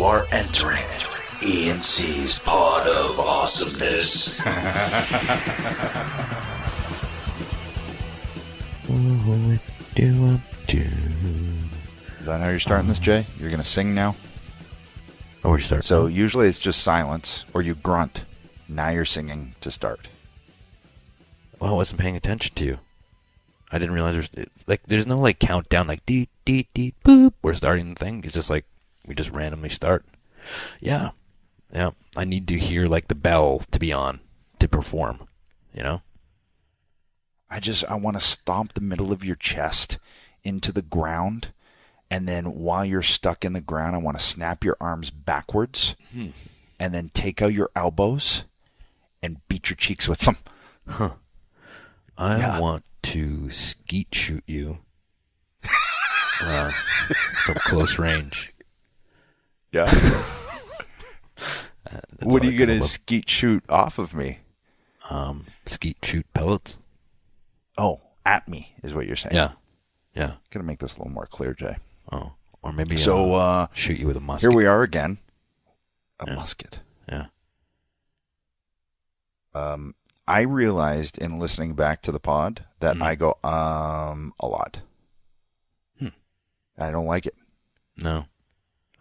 are entering ENC's Pod of Awesomeness. Is that how you're starting this, Jay? You're going to sing now? Oh, we start. So usually it's just silence, or you grunt. Now you're singing to start. Well, I wasn't paying attention to you. I didn't realize there's no countdown dee dee dee boop. We're starting the thing. It's just we just randomly start. Yeah. I need to hear the bell to be on to perform. You know. I want to stomp the middle of your chest into the ground, and then while you're stuck in the ground, I want to snap your arms backwards, and then take out your elbows and beat your cheeks with them. Huh. I want to skeet shoot you from close range. Yeah. What are you going to skeet shoot off of me? Skeet shoot pellets. Oh, at me is what you're saying. Yeah. Gonna make this a little more clear, Jay. Oh, or maybe shoot you with a musket. Here we are again. A musket. Yeah. I realized in listening back to the pod that I go a lot. I don't like it. No.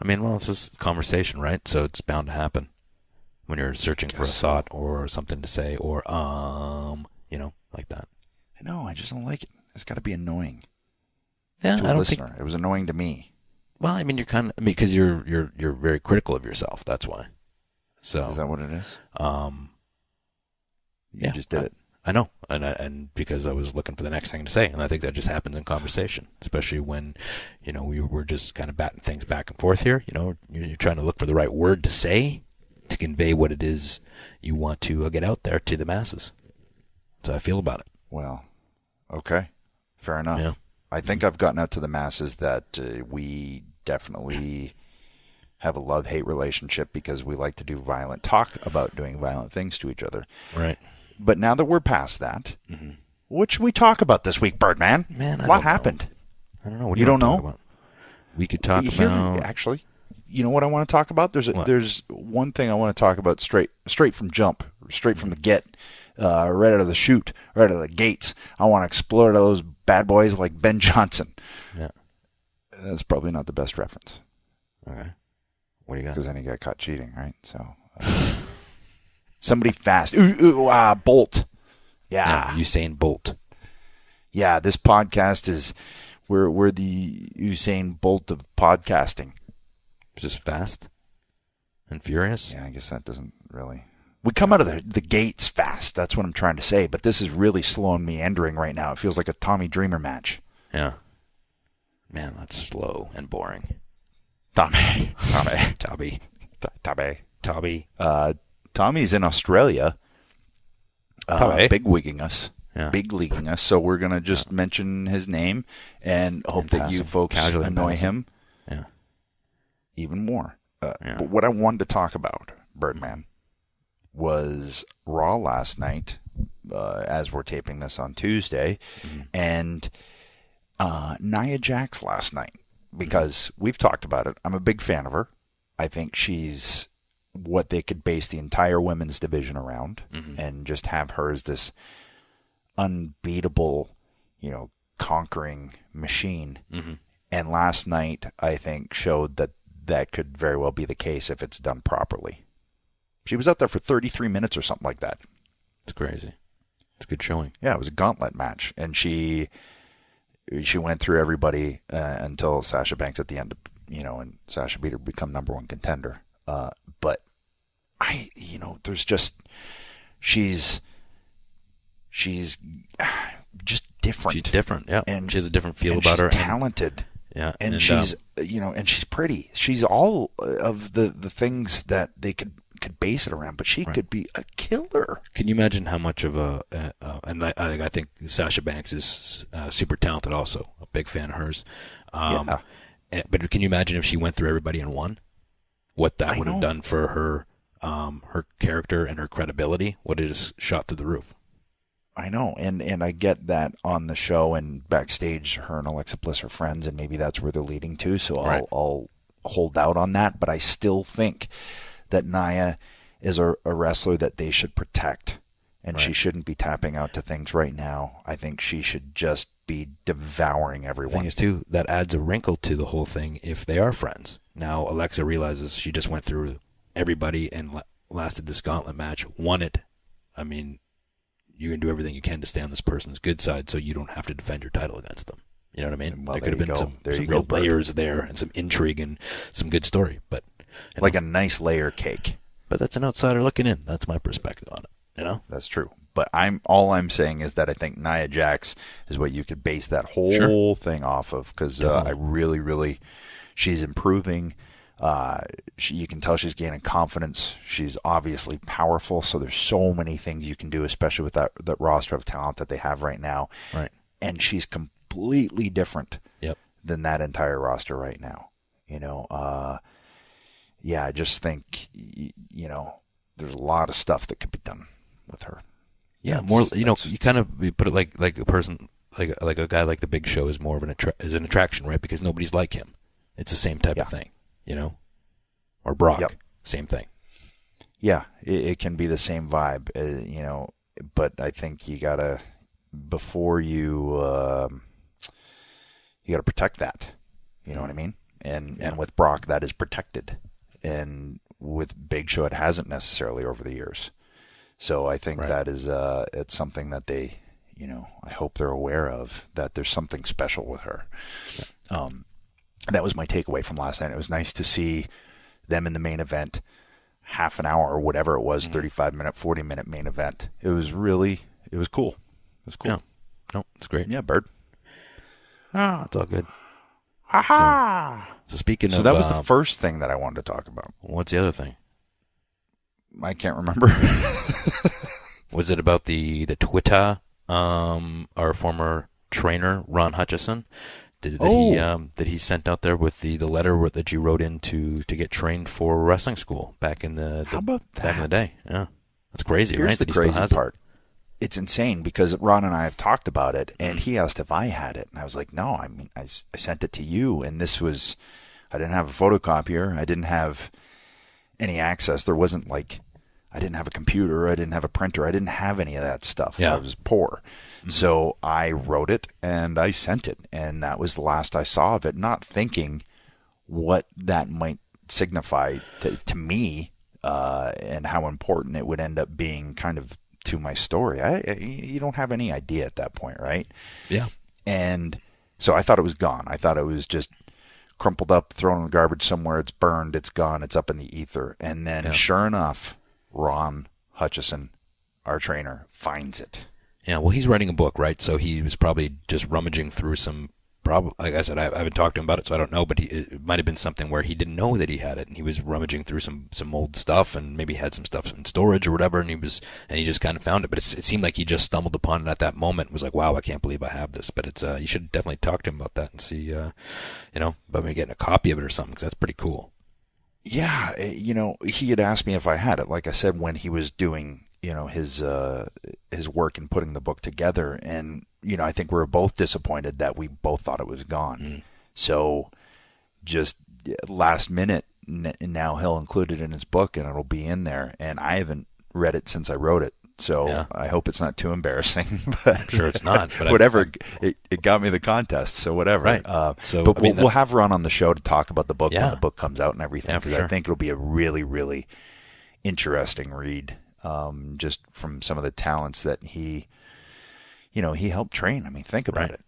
I mean, well, it's just conversation, right? So it's bound to happen when you're searching for a thought or something to say or like that. No, I just don't like it. It's got to be annoying. Yeah, to a listener. It was annoying to me. Well, I mean, because you're very critical of yourself. That's why. So is that what it is? You just did it. I know, and because I was looking for the next thing to say, and I think that just happens in conversation, especially when, we were just kind of batting things back and forth here. You're trying to look for the right word to say to convey what it is you want to get out there to the masses. That's how I feel about it. Well, okay, fair enough. Yeah. I think I've gotten out to the masses that we definitely have a love-hate relationship because we like to do violent talk about doing violent things to each other. Right. But now that we're past that, what should we talk about this week, Birdman? Man, what happened? I don't know. What you don't know? About? We could talk about... Actually, you know what I want to talk about? There's one thing I want to talk about straight from jump, straight from the get. Right out of the chute, right out of the gates. I want to explode those bad boys like Ben Johnson. Yeah. That's probably not the best reference. Okay. What do you got? Because then he got caught cheating, right? So, somebody fast. Bolt. Yeah. Usain Bolt. Yeah, this podcast is, we're the Usain Bolt of podcasting. Just fast and furious? Yeah, I guess that doesn't really... We come out of the gates fast. That's what I'm trying to say. But this is really slow and meandering right now. It feels like a Tommy Dreamer match. Yeah. Man, that's slow and boring. Tommy's in Australia. Big-wigging us. Yeah. Big-leaguing us. So we're going to just mention his name and hope that you folks annoy him even more. But what I wanted to talk about, Birdman, was Raw last night, as we're taping this on Tuesday, and Nia Jax last night, because we've talked about it. I'm a big fan of her. I think she's what they could base the entire women's division around, and just have her as this unbeatable, conquering machine. And last night, I think, showed that could very well be the case if it's done properly. She was out there for 33 minutes or something like that. It's crazy. It's a good showing. Yeah, it was a gauntlet match. And she went through everybody until Sasha Banks at the end, and Sasha beat her to become number one contender. But there's just, she's just different. She's different, yeah. And she has a different feel about her. She's talented. Yeah. And she's, and she's pretty. She's all of the things that they could base it around, but she could be a killer. Can you imagine how much of and I think Sasha Banks is super talented also, a big fan of hers. But can you imagine if she went through everybody and won? What that would have done for her character and her credibility would have just shot through the roof. I know, and I get that on the show and backstage, her and Alexa Bliss are friends, and maybe that's where they're leading to. So I'll hold out on that, but I still think that Nia is a wrestler that they should protect, and she shouldn't be tapping out to things right now. I think she should just be devouring everyone. The thing is, too, that adds a wrinkle to the whole thing if they are friends. Now, Alexa realizes she just went through everybody and lasted this gauntlet match, won it. I mean, you can do everything you can to stay on this person's good side so you don't have to defend your title against them. You know what I mean? Well, there could have been some real layers there and some intrigue and some good story. But like a nice layer cake. But that's an outsider looking in. That's my perspective on it. You know? That's true. But all I'm saying is that I think Nia Jax is what you could base that whole thing off of, because I really, really, she's improving. You can tell she's gaining confidence. She's obviously powerful, so there's so many things you can do, especially with that roster of talent that they have right now. Right. And she's completely different than that entire roster right now. You know, I just think, you know, there's a lot of stuff that could be done with her. Yeah, you put it like a person, like a guy like the Big Show is more of an attraction, right? Because nobody's like him. It's the same type of thing, you know? Or Brock, same thing. Yeah, it can be the same vibe, you know, but I think you gotta, before you gotta protect that, you know what I mean? And with Brock, that is protected. And with Big Show, it hasn't necessarily over the years. So I think that is it's something that they, you know, I hope they're aware of, that there's something special with her. That was my takeaway from last night. It was nice to see them in the main event, half an hour or whatever it was, 35-minute, 40-minute main event. It was cool. It was cool. Yeah. No, it's great. Yeah, Bird. It's all good. Ha-ha! So speaking of... So that was the first thing that I wanted to talk about. What's the other thing? I can't remember. Was it about the Twitter, our former trainer, Ron Hutchison? That he sent out there with the letter that you wrote in to get trained for wrestling school back in the back in the day? Yeah, that's crazy. Here's right? the crazy part. It's insane because Ron and I have talked about it, and he asked if I had it, and I was like, no. I mean, I sent it to you, and I didn't have a photocopier. I didn't have any access. There wasn't I didn't have a computer. I didn't have a printer. I didn't have any of that stuff. Yeah. I was poor. Mm-hmm. So I wrote it and I sent it. And that was the last I saw of it, not thinking what that might signify to me and how important it would end up being kind of to my story. You don't have any idea at that point, right? Yeah. And so I thought it was gone. I thought it was just crumpled up, thrown in the garbage somewhere. It's burned. It's gone. It's up in the ether. And then sure enough, Ron Hutchison, our trainer, finds it. Yeah, well, he's writing a book, right? So he was probably just rummaging through some, like I said, I haven't talked to him about it, so I don't know, but it might have been something where he didn't know that he had it, and he was rummaging through some old stuff, and maybe had some stuff in storage or whatever, and he just kind of found it. But it seemed like he just stumbled upon it at that moment and was like, wow, I can't believe I have this. But it's you should definitely talk to him about that and see, about maybe getting a copy of it or something, because that's pretty cool. Yeah, he had asked me if I had it, like I said, when he was doing, his work and putting the book together. And, I think we were both disappointed that we both thought it was gone. Mm. So just last minute, now he'll include it in his book and it'll be in there. And I haven't read it since I wrote it. So I hope it's not too embarrassing. But I'm sure it's not. But whatever, it got me the contest, so whatever. Right. But we'll have Ron on the show to talk about the book when the book comes out and everything, because sure. I think it'll be a really, really interesting read, just from some of the talents that he helped train. I mean, think about it.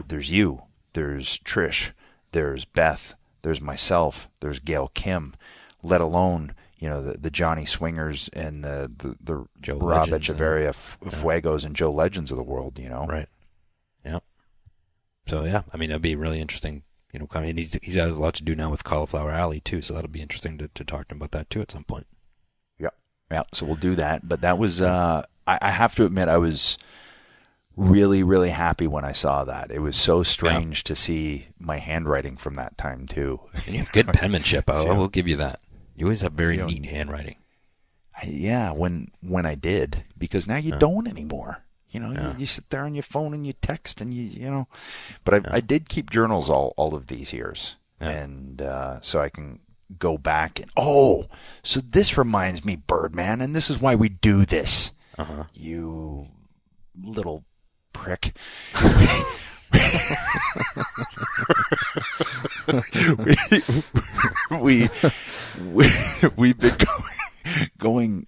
There's you, there's Trish, there's Beth, there's myself, there's Gail Kim, let alone the Johnny Swingers and the Rob Echeverria, Fuegos and Joe Legends of the world, Right. Yeah. So, I mean, it'll be really interesting. He's has a lot to do now with Cauliflower Alley, too, so that'll be interesting to talk to him about that, too, at some point. Yeah, so we'll do that. But that was, I have to admit, I was really, really happy when I saw that. It was so strange to see my handwriting from that time, too. And you have good penmanship. I will give you that. You always have very neat handwriting. Yeah, when I did, because now you don't anymore. You sit there on your phone and you text and But I did keep journals all of these years. and so I can go back and so this reminds me, Birdman, and this is why we do this. You little prick. We've been going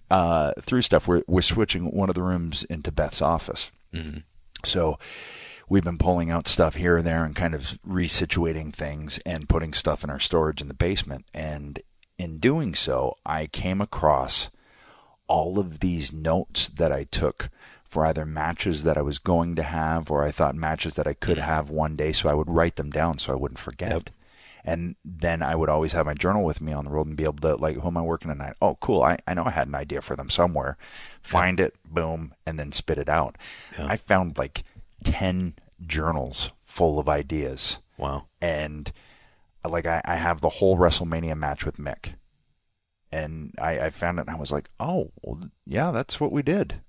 through stuff. We're switching one of the rooms into Beth's office. So we've been pulling out stuff here and there and kind of resituating things and putting stuff in our storage in the basement. And in doing so, I came across all of these notes that I took for either matches that I was going to have, or I thought matches that I could have one day, so I would write them down so I wouldn't forget. Yep. And then I would always have my journal with me on the road and be able to, like, who am I working tonight? Oh, cool. I know I had an idea for them somewhere. Find it, boom, and then spit it out. Yeah. I found like 10 journals full of ideas. Wow. And like I have the whole WrestleMania match with Mick. And I found it and I was like, oh, well, yeah, that's what we did.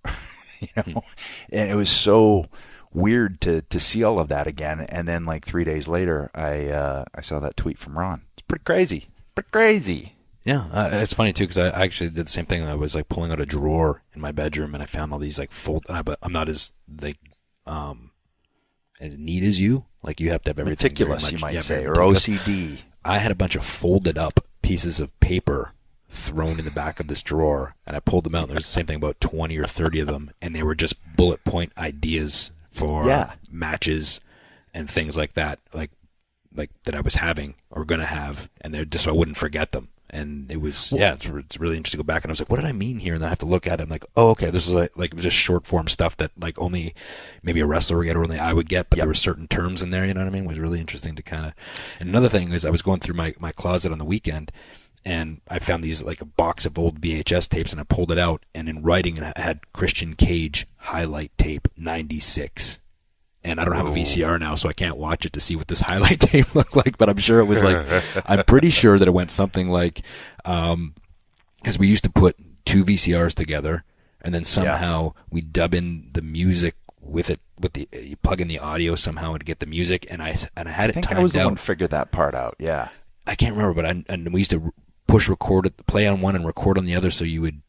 And it was so weird to see all of that again. And then like 3 days later, I saw that tweet from Ron. It's pretty crazy. Yeah, it's funny too because I actually did the same thing. I was like pulling out a drawer in my bedroom and I found all these like but I'm not as like as neat as you. Like you have to have everything meticulous, you might say, or OCD. I had a bunch of folded up pieces of paper thrown in the back of this drawer, and I pulled them out. There's the same thing, about 20 or 30 of them, and they were just bullet point ideas for matches and things like that, like that I was having or gonna have, and they're just so I wouldn't forget them. And it was it's really interesting to go back, and I was like, what did I mean here? And then I have to look at it. I'm like, oh, okay, this is like it was just short form stuff that like only maybe a wrestler would get or only I would get, but there were certain terms in there. You know what I mean? It was really interesting to kind of. And another thing is I was going through my closet on the weekend. And I found these like a box of old VHS tapes, and I pulled it out, and in writing it had Christian Cage highlight tape 96. And I don't have a VCR now, so I can't watch it to see what this highlight tape looked like. But I'm sure it was like, I'm pretty sure that it went something like, because we used to put 2 VCRs together, and then somehow we dub in the music with it, you plug in the audio somehow to get the music, and I had it timed out. I think I was the one who figured that part out. Yeah, I can't remember, but and we used to push record it, play on one and record on the other, so you could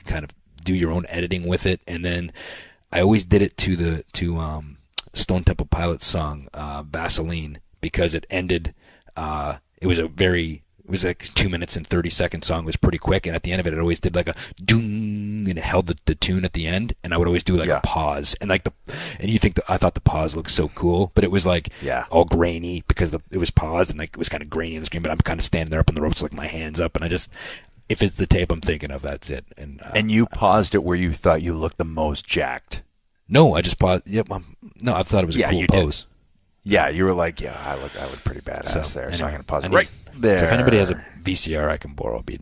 kind of do your own editing with it. And then I always did it to Stone Temple Pilots song Vaseline, because it ended. It was like 2 minutes and 30 second song. It was pretty quick, and at the end of it, it always did like a doom, and it held the tune at the end. And I would always do like a pause, and you think I thought the pause looked so cool, but it was like all grainy because it was paused, and like it was kind of grainy on the screen. But I'm kind of standing there up on the ropes, like my hands up, and I just, if it's the tape I'm thinking of, that's it. And you paused it where you thought you looked the most jacked. No, I just paused. Yep. No, I thought it was a cool pose. Did. Yeah, you were like, I look pretty badass there. Anyway, so I'm going to pause it right there. So if anybody has a VCR I can borrow, it'll be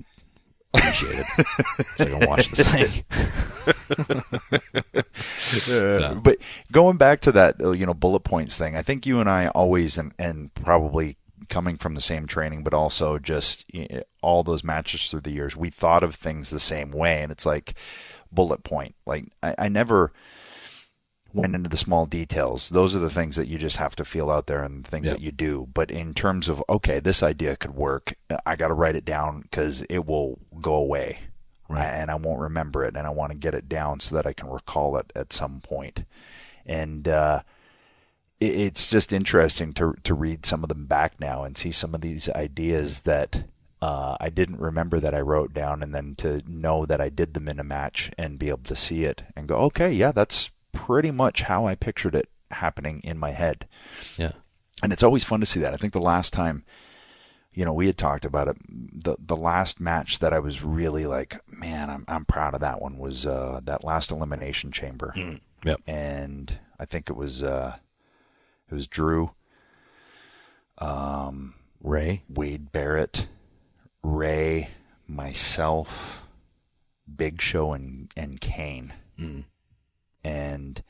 appreciated. So I can watch the thing. But going back to that, bullet points thing, I think you and I always, and probably coming from the same training, but also just all those matches through the years, we thought of things the same way. And it's like bullet point. Like I never went into the small details. Those are the things that you just have to feel out there and the things that you do. But in terms of, okay, this idea could work, I got to write it down because it will go away. Right. And I won't remember it, and I want to get it down so that I can recall it at some point. And it's just interesting to read some of them back now and see some of these ideas that I didn't remember that I wrote down, and then to know that I did them in a match and be able to see it and go, okay, yeah, that's pretty much how I pictured it happening in my head. Yeah. And it's always fun to see that. I think the last time, we had talked about it, the last match that I was really like, man, I'm proud of that one was that last Elimination Chamber. Yep. And I think it was Drew, Ray, Wade Barrett, Ray, myself, Big Show, and Kane. And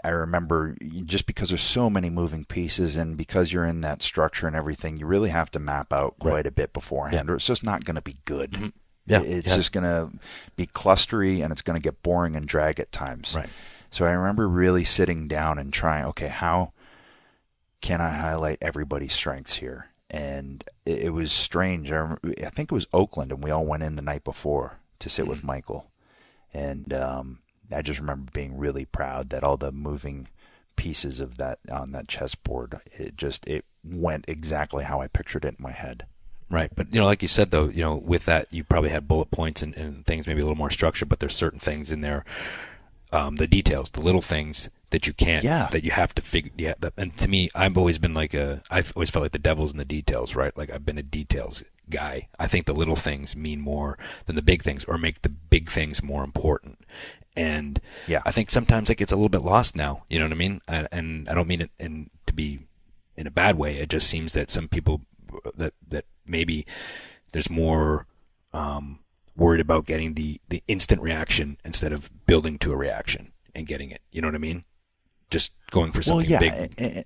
I remember, just because there's so many moving pieces, and because you're in that structure and everything, you really have to map out quite a bit beforehand, or it's just not going to be good. Mm-hmm. Yeah, it's just going to be clustery, and it's going to get boring and drag at times. Right. So I remember really sitting down and trying, okay, how can I highlight everybody's strengths here? And it was strange. I think it was Oakland, and we all went in the night before to sit with Michael. And I just remember being really proud that all the moving pieces of that on that chessboard, it went exactly how I pictured it in my head. Right. But, like you said, though, with that, you probably had bullet points and things maybe a little more structured, but there's certain things in there, the details, the little things that you can't, that you have to figure. Yeah. And to me, I've always been I've always felt like the devil's in the details, right? Like I've been a details guy. I think the little things mean more than the big things, or make the big things more important. And I think sometimes it gets a little bit lost now. You know what I mean? And I don't mean it to be in a bad way. It just seems that some people that maybe there's more worried about getting the instant reaction instead of building to a reaction and getting it. You know what I mean? Just going for something big.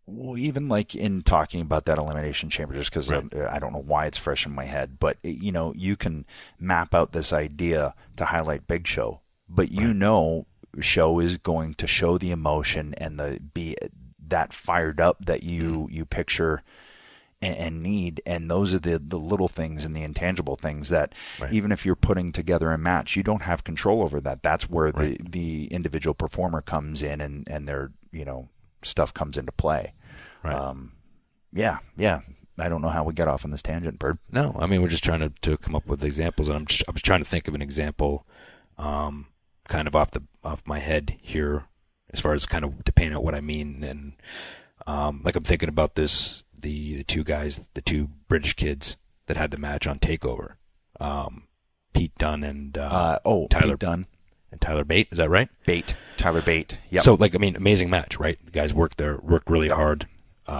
Well, even like in talking about that Elimination Chamber, just because I don't know why it's fresh in my head, but you can map out this idea to highlight Big Show, but Show is going to show the emotion and be that fired up that you picture and need, and those are the little things and the intangible things that even if you're putting together a match, you don't have control over that. That's where the individual performer comes in and their stuff comes into play. Right. I don't know how we got off on this tangent, Bird. No, I mean, we're just trying to come up with examples, and I was trying to think of an example, kind of off my head here, as far as kind of to paint out what I mean, and like I'm thinking about this, the two guys, the two British kids that had the match on TakeOver, Pete Dunne and Tyler Pete Dunne. And Tyler Bate, is that right? Tyler Bate. Yep. So, amazing match, right? The guys worked really hard.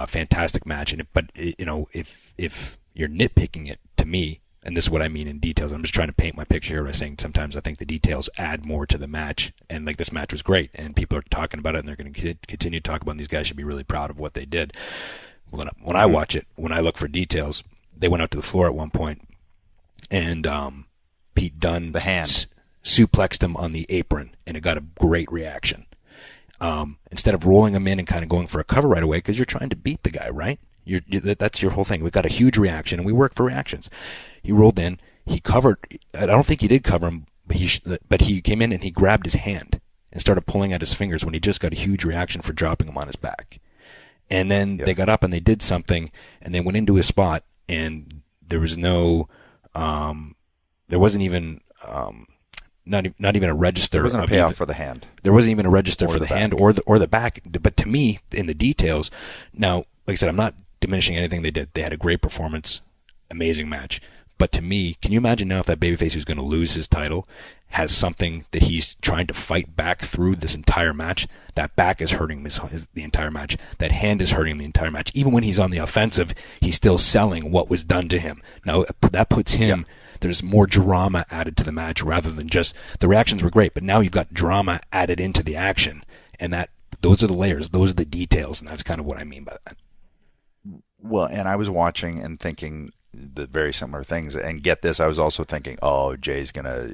Fantastic match. But if you're nitpicking it, to me, and this is what I mean in details, I'm just trying to paint my picture here by saying sometimes I think the details add more to the match. And this match was great, and people are talking about it, and they're going to continue to talk about it, and these guys should be really proud of what they did. When I watch it, when I look for details, they went out to the floor at one point, and Pete Dunne, the hand, suplexed him on the apron, and it got a great reaction. Instead of rolling him in and kind of going for a cover right away, because you're trying to beat the guy, right? That's your whole thing. We got a huge reaction, and we work for reactions. He rolled in, he covered. I don't think he did cover him, but he came in and he grabbed his hand and started pulling at his fingers when he just got a huge reaction for dropping him on his back. And then they got up and they did something, and they went into his spot, and there was no, there wasn't even. Not even a register. There wasn't a payoff for the hand. There wasn't even a register for the hand or the back. But to me, in the details, now, like I said, I'm not diminishing anything they did. They had a great performance, amazing match. But to me, can you imagine now if that babyface who's going to lose his title has something that he's trying to fight back through this entire match? That back is hurting the entire match. That hand is hurting the entire match. Even when he's on the offensive, he's still selling what was done to him. Now, that puts him... Yeah. There's more drama added to the match rather than just the reactions were great, but now you've got drama added into the action, and those are the layers, those are the details, and that's kind of what I mean by that. Well, and I was watching and thinking the very similar things, and get this, I was also thinking, he's gonna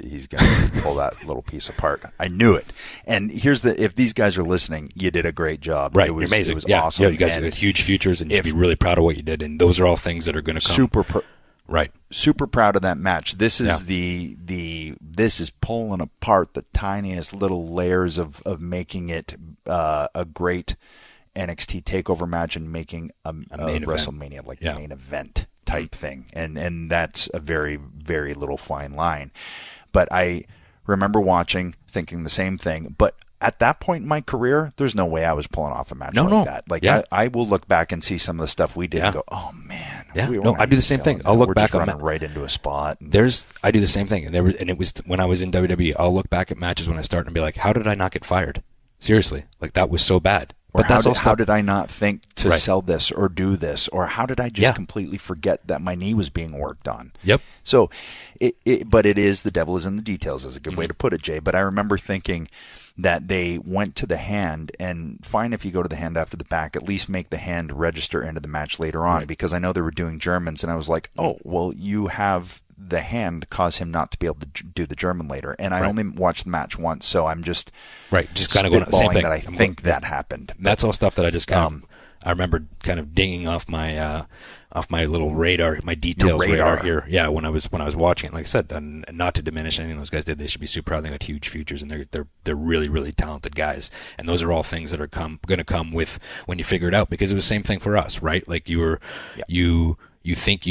pull that little piece apart. I knew it. And if these guys are listening, you did a great job. Right, you're amazing. It was awesome. Yeah, you guys got huge futures, and you should be really proud of what you did, and those are all things that are going to come. Right. Super proud of that match. This is this is pulling apart the tiniest little layers of making it a great NXT TakeOver match and making a WrestleMania main event type thing. And that's a very, very little fine line. But I remember watching, thinking the same thing. But at that point in my career, there's no way I was pulling off a match like that. I will look back and see some of the stuff we did and go, oh man. Yeah. I do the same thing. I'll look back on right into a spot. I do the same thing. And it was when I was in WWE, I'll look back at matches when I start and be like, how did I not get fired? Seriously. That was so bad. But how did I not think to sell this or do this? Or how did I just completely forget that my knee was being worked on? Yep. So, but it is, the devil is in the details, is a good way to put it, Jay. But I remember thinking that they went to the hand, and fine if you go to the hand after the back, at least make the hand register into the match later on, because I know they were doing Germans, and I was like, oh, well, you have the hand caused him not to be able to do the German later. And I only watched the match once, so I'm just just kind of going the same thing. That I think that happened. That's all stuff that I just kind of I remember kind of dinging off my little radar, my details radar here. Yeah, when I was watching it, like I said, and not to diminish anything those guys did, they should be super proud. They got huge futures, and they're really, really talented guys. And those are all things that are going to come with when you figure it out, because it was the same thing for us, right? Like you think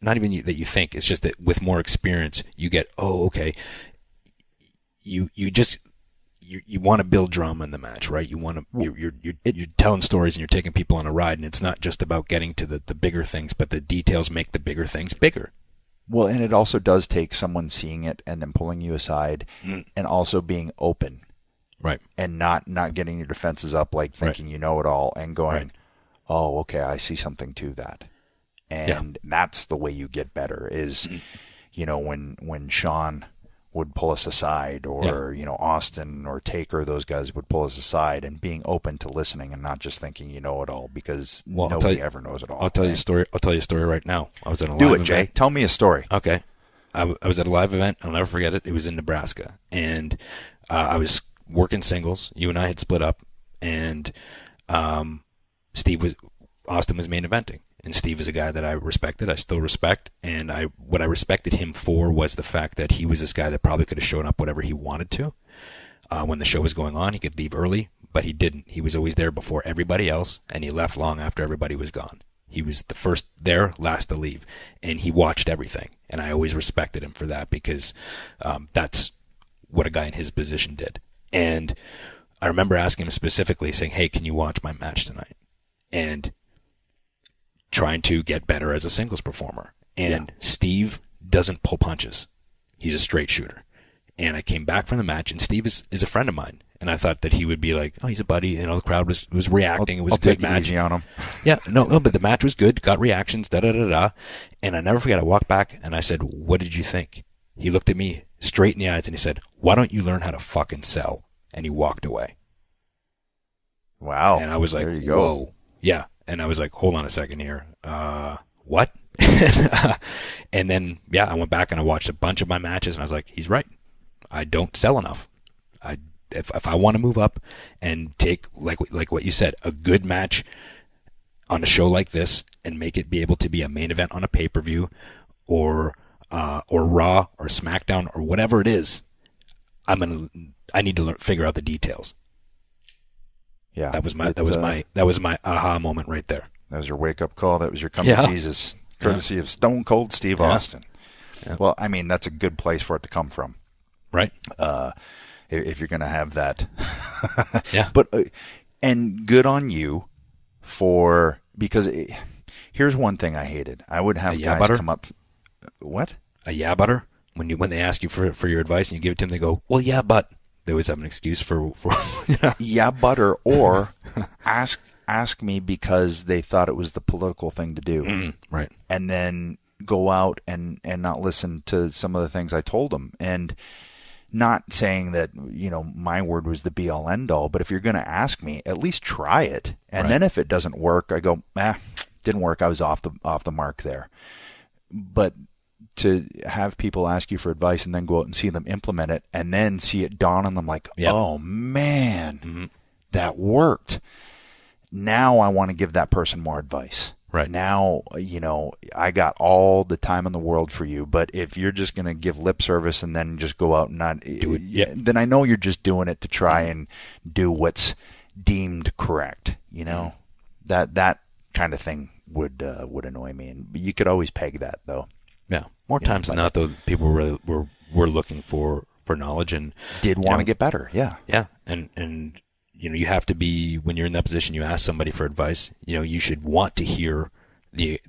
not even that you think, it's just that with more experience you get, okay, you want to build drama in the match, right? You want to you're telling stories and you're taking people on a ride, and it's not just about getting to the bigger things, but the details make the bigger things bigger. Well, and it also does take someone seeing it and then pulling you aside, and also being open, right? And not getting your defenses up, like thinking you know it all, and going, oh, okay, I see something to that. And that's the way you get better is, when Sean would pull us aside, or, Austin or Taker, those guys would pull us aside, and being open to listening and not just thinking you know it all, because nobody ever knows it all. I'll tell you a story. I'll tell you a story right now. I was at a live event. Jay. Tell me a story. Okay. I was at a live event. I'll never forget it. It was in Nebraska. And I was working singles. You and I had split up. And Austin was main eventing. And Steve is a guy that I respected. I still respect. And what I respected him for was the fact that he was this guy that probably could have shown up whatever he wanted to. When the show was going on, he could leave early, but he didn't. He was always there before everybody else, and he left long after everybody was gone. He was the first there, last to leave. And he watched everything. And I always respected him for that, because that's what a guy in his position did. And I remember asking him specifically, saying, hey, can you watch my match tonight? And trying to get better as a singles performer. And Steve doesn't pull punches. He's a straight shooter. And I came back from the match, and Steve is a friend of mine. And I thought that he would be like, oh, he's a buddy. The crowd was reacting. It was a good match. Easy on him. Yeah, no, but the match was good. Got reactions, da-da-da-da. And I never forget, I walked back, and I said, what did you think? He looked at me straight in the eyes, and he said, why don't you learn how to fucking sell? And he walked away. Wow. And I was like, there you go. Whoa. Yeah. And I was like, hold on a second here. What? And then, I went back and I watched a bunch of my matches, and I was like, he's right. I don't sell enough. If I want to move up and take, like what you said, a good match on a show like this and make it be able to be a main event on a pay-per-view or Raw or SmackDown or whatever it is, I need to figure out the details. Yeah, that was my aha moment right there. That was your wake up call. That was your come to Jesus, courtesy of Stone Cold Steve Austin. Yeah. Well, I mean, that's a good place for it to come from, right? If you're going to have that, yeah. But and good on you because here's one thing I hated. I would have guys come up. What? A yeah butter? When they ask you for your advice and you give it to them, they go, well, yeah, but. They always have an excuse for yeah, butter, or ask me because they thought it was the political thing to do, right? And then go out and not listen to some of the things I told them, and not saying that my word was the be all end all, but if you're going to ask me, at least try it, and then if it doesn't work, I go, didn't work. I was off the mark there, but. To have people ask you for advice and then go out and see them implement it and then see it dawn on them like, oh, man, that worked. Now I want to give that person more advice. Right. Now, I got all the time in the world for you, but if you're just going to give lip service and then just go out and not do it, then I know you're just doing it to try and do what's deemed correct. That kind of thing would annoy me. And you could always peg that, though. Yeah, more times than not, though, people really were looking for knowledge and did want to get better. Yeah, yeah, and you have to be, when you're in that position, you ask somebody for advice. You should want to hear the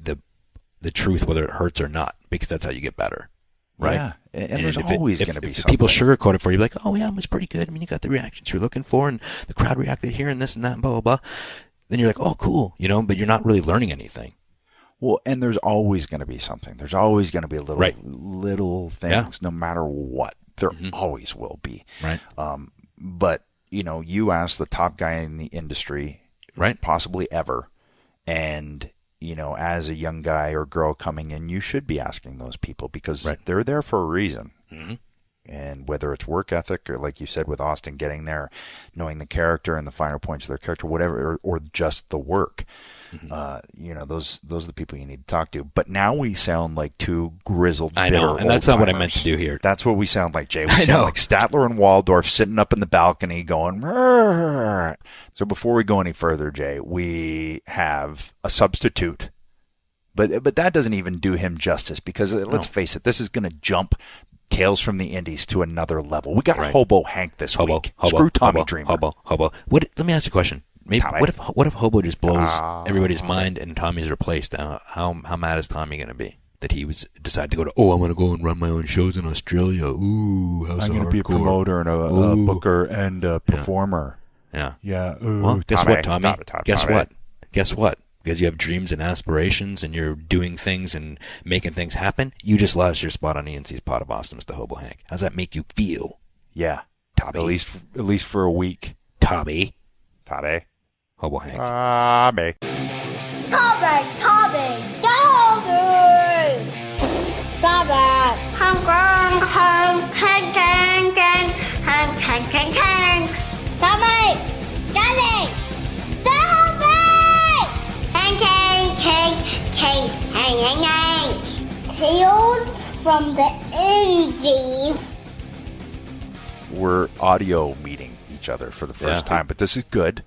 truth, whether it hurts or not, because that's how you get better, right? Yeah, and there's always going to be something. People sugarcoat it for you, like, oh yeah, it was pretty good. I mean, you got the reactions you're looking for, and the crowd reacted here and this and that, and blah blah blah. Then you're like, oh cool, but you're not really learning anything. Well, and there's always going to be something. There's always going to be little things, no matter what. There always will be. Right. But, you ask the top guy in the industry, right, possibly ever, and as a young guy or girl coming in, you should be asking those people because they're there for a reason. Mm-hmm. And whether it's work ethic or, like you said, with Austin, getting there, knowing the character and the finer points of their character, whatever, or just the work, those are the people you need to talk to. But now we sound like two grizzled, bitter I know, and that's not what I meant to do here. That's what we sound like, Jay. We sound like Statler and Waldorf sitting up in the balcony going, "Rrr." So before we go any further, Jay, we have a substitute. But that doesn't even do him justice because, let's face it, this is going to jump Tales from the Indies to another level. We got Hobo Hank this week. Screw Tommy Dreamer. Hobo. Let me ask you a question. Maybe what if Hobo just blows everybody's mind and Tommy's replaced? How mad is Tommy going to be that he decided to go to? Oh, I'm going to go and run my own shows in Australia. Ooh, I'm going to be a promoter and a booker and a performer. Yeah. Ooh, well, guess what, Tommy? Guess what? Because you have dreams and aspirations and you're doing things and making things happen, you just lost your spot on ENC's Pod of Awesomeness to Hobo Hank. How's that make you feel? Yeah. Tommy. At least for a week. Tommy. Hobo Hank. Tommy. Tales from the Indies. We're audio meeting each other for the first time, but this is good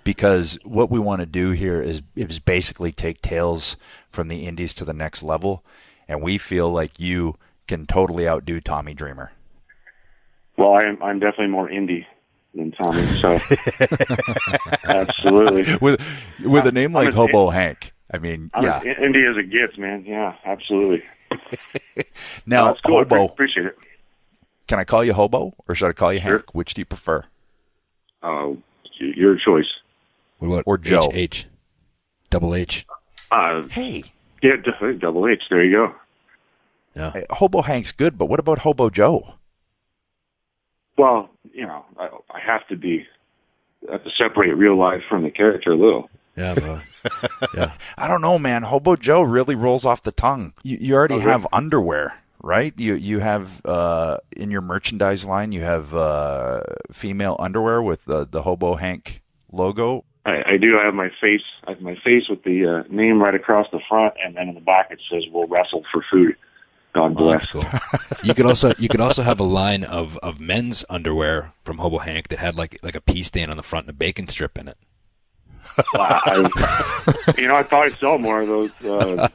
because what we want to do here is basically take Tales from the Indies to the next level, and we feel like you can totally outdo Tommy Dreamer. Well, I'm definitely more indie than Tommy, so absolutely. With a name like Hobo Hank. I mean, I'm as indie as it gets, man. Yeah, absolutely. Now, that's cool. Hobo, appreciate it. Can I call you Hobo or should I call you Hank? Which do you prefer? Your choice. What about or Joe? H? Double H. Hey. Yeah, double H. There you go. Yeah. Hobo Hank's good, but what about Hobo Joe? Well, I have to separate real life from the character a little. Yeah, yeah. I don't know, man. Hobo Joe really rolls off the tongue. You already have underwear, right? You have in your merchandise line, you have female underwear with the Hobo Hank logo. I do. I have my face. With the name right across the front, and then in the back it says "We'll wrestle for food." God bless. Oh, that's cool. You could also have a line of men's underwear from Hobo Hank that had like a pea stain on the front and a bacon strip in it. I thought I'd sell more of those.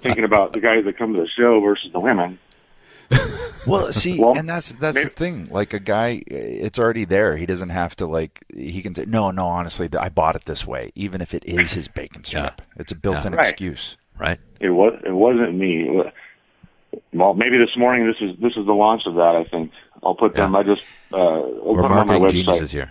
Thinking about the guys that come to the show versus the women. Well, see, and that's the thing. Like a guy, it's already there. He doesn't have to he can say, no, honestly, I bought it this way, even if it is his bacon strip. It's a built-in excuse, right? It wasn't me. Well, maybe this morning this is the launch of that. I think I'll put them. I just we're put them on my marketing website. geniuses here.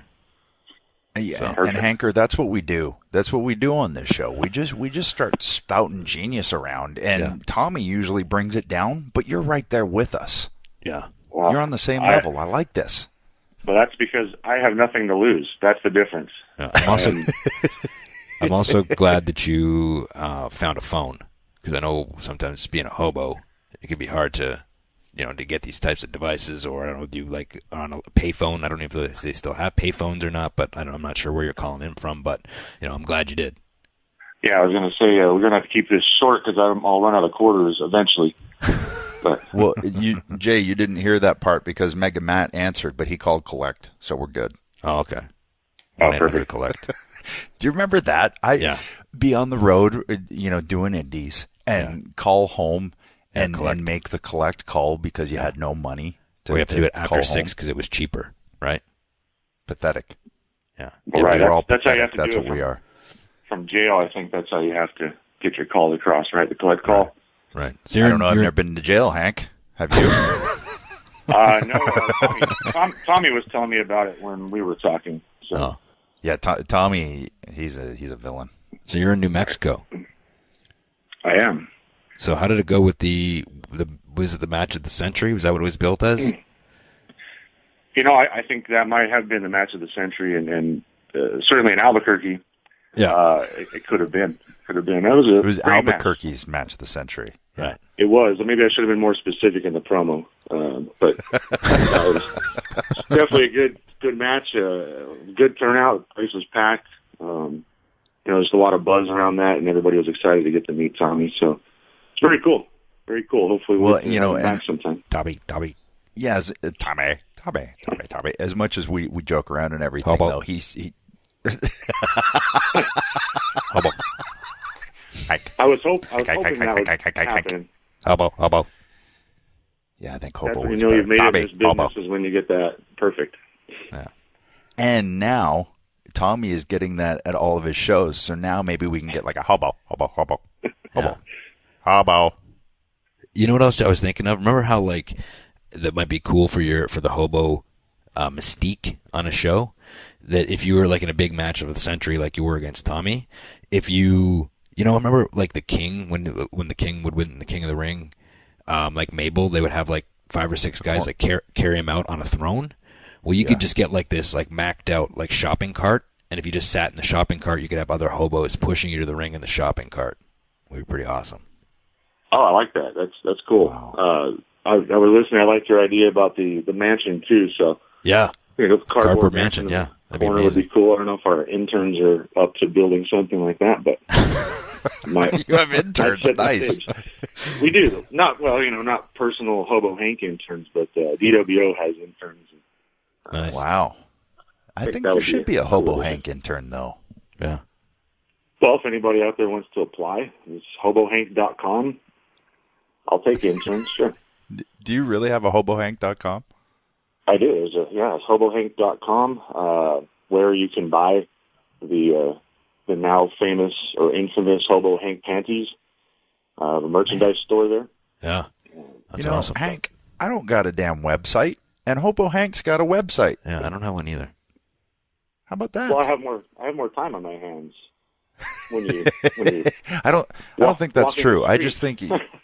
Yeah, and Hanker, that's what we do. That's what we do on this show. We just start spouting genius around, and Tommy usually brings it down. But you're right there with us. Yeah, well, you're on the same level. I like this. But that's because I have nothing to lose. That's the difference. Yeah. I'm also glad that you found a phone because I know sometimes being a hobo, it can be hard to get these types of devices, or I don't know, do you like on a payphone? I don't know if they still have payphones or not, but I'm not sure where you're calling in from, but I'm glad you did. Yeah, I was going to say we're going to have to keep this short because I'll run out of quarters eventually. But well, Jay, you didn't hear that part because Mega Matt answered, but he called collect, so we're good. Oh, okay. Perfect. Collect. Do you remember that? Be on the road, doing indies and call home. And make the collect call because you had no money. We have to do it after 6 because it was cheaper, right? Pathetic. Yeah. Well, right. We're all that's pathetic. How you have to that's do what it we are. From jail, I think that's how you have to get your call across, right? The collect call. Right. So I don't know. I've never been to jail, Hank. Have you? No. Tommy was telling me about it when we were talking. So. Oh. Yeah, Tommy, he's a villain. So you're in New Mexico. I am. So how did it go with was it the match of the century? Was that what it was built as? I think that might have been the match of the century, and certainly in Albuquerque. Yeah. It could have been. That was it was Albuquerque's match of the century. Right. It was. Maybe I should have been more specific in the promo. But that was definitely a good match. Good turnout. The place was packed. There's a lot of buzz around that, and everybody was excited to get to meet Tommy. So it's very cool. Very cool. Hopefully we'll get back sometime. Tommy. Yeah, Tommy. As much as we joke around and everything, though, he Hobo. I was hoping that would happen. Hobo. Yeah, I think Hobo. That's when you know you've made it in this business is when you get that perfect. Yeah. And now Tommy is getting that at all of his shows. So now maybe we can get like a Hobo. Yeah. Hobo. You know what else I was thinking of? Remember how that might be cool for the Hobo mystique on a show? That if you were in a big match of the century like you were against Tommy, if you remember the King when the King would win the King of the Ring, like Mabel, they would have 5 or 6 guys carry him out on a throne. Well, you could just get this macked out shopping cart, and if you just sat in the shopping cart, you could have other hobos pushing you to the ring in the shopping cart. It would be pretty awesome. Oh, I like that. That's cool. Wow. I was listening. I liked your idea about the mansion too. So yeah, cardboard mansion. Yeah, that'd be corner would be cool. I don't know if our interns are up to building something like that, but you have interns. Nice. We do. Not personal Hobo Hank interns, but DWO has interns. Nice. Wow. I think there should be a Hobo Hank intern, though. Yeah. Well, if anybody out there wants to apply, it's hobohank.com. I'll take interns, sure. Do you really have a hobohank.com? I do. It's hobohank.com, where you can buy the now famous or infamous Hobo Hank panties, the merchandise store there. Yeah. That's awesome. Hank, I don't got a damn website, and Hobo Hank's got a website. Yeah, I don't have one either. How about that? Well, I have more time on my hands. When you I don't think that's true. I just think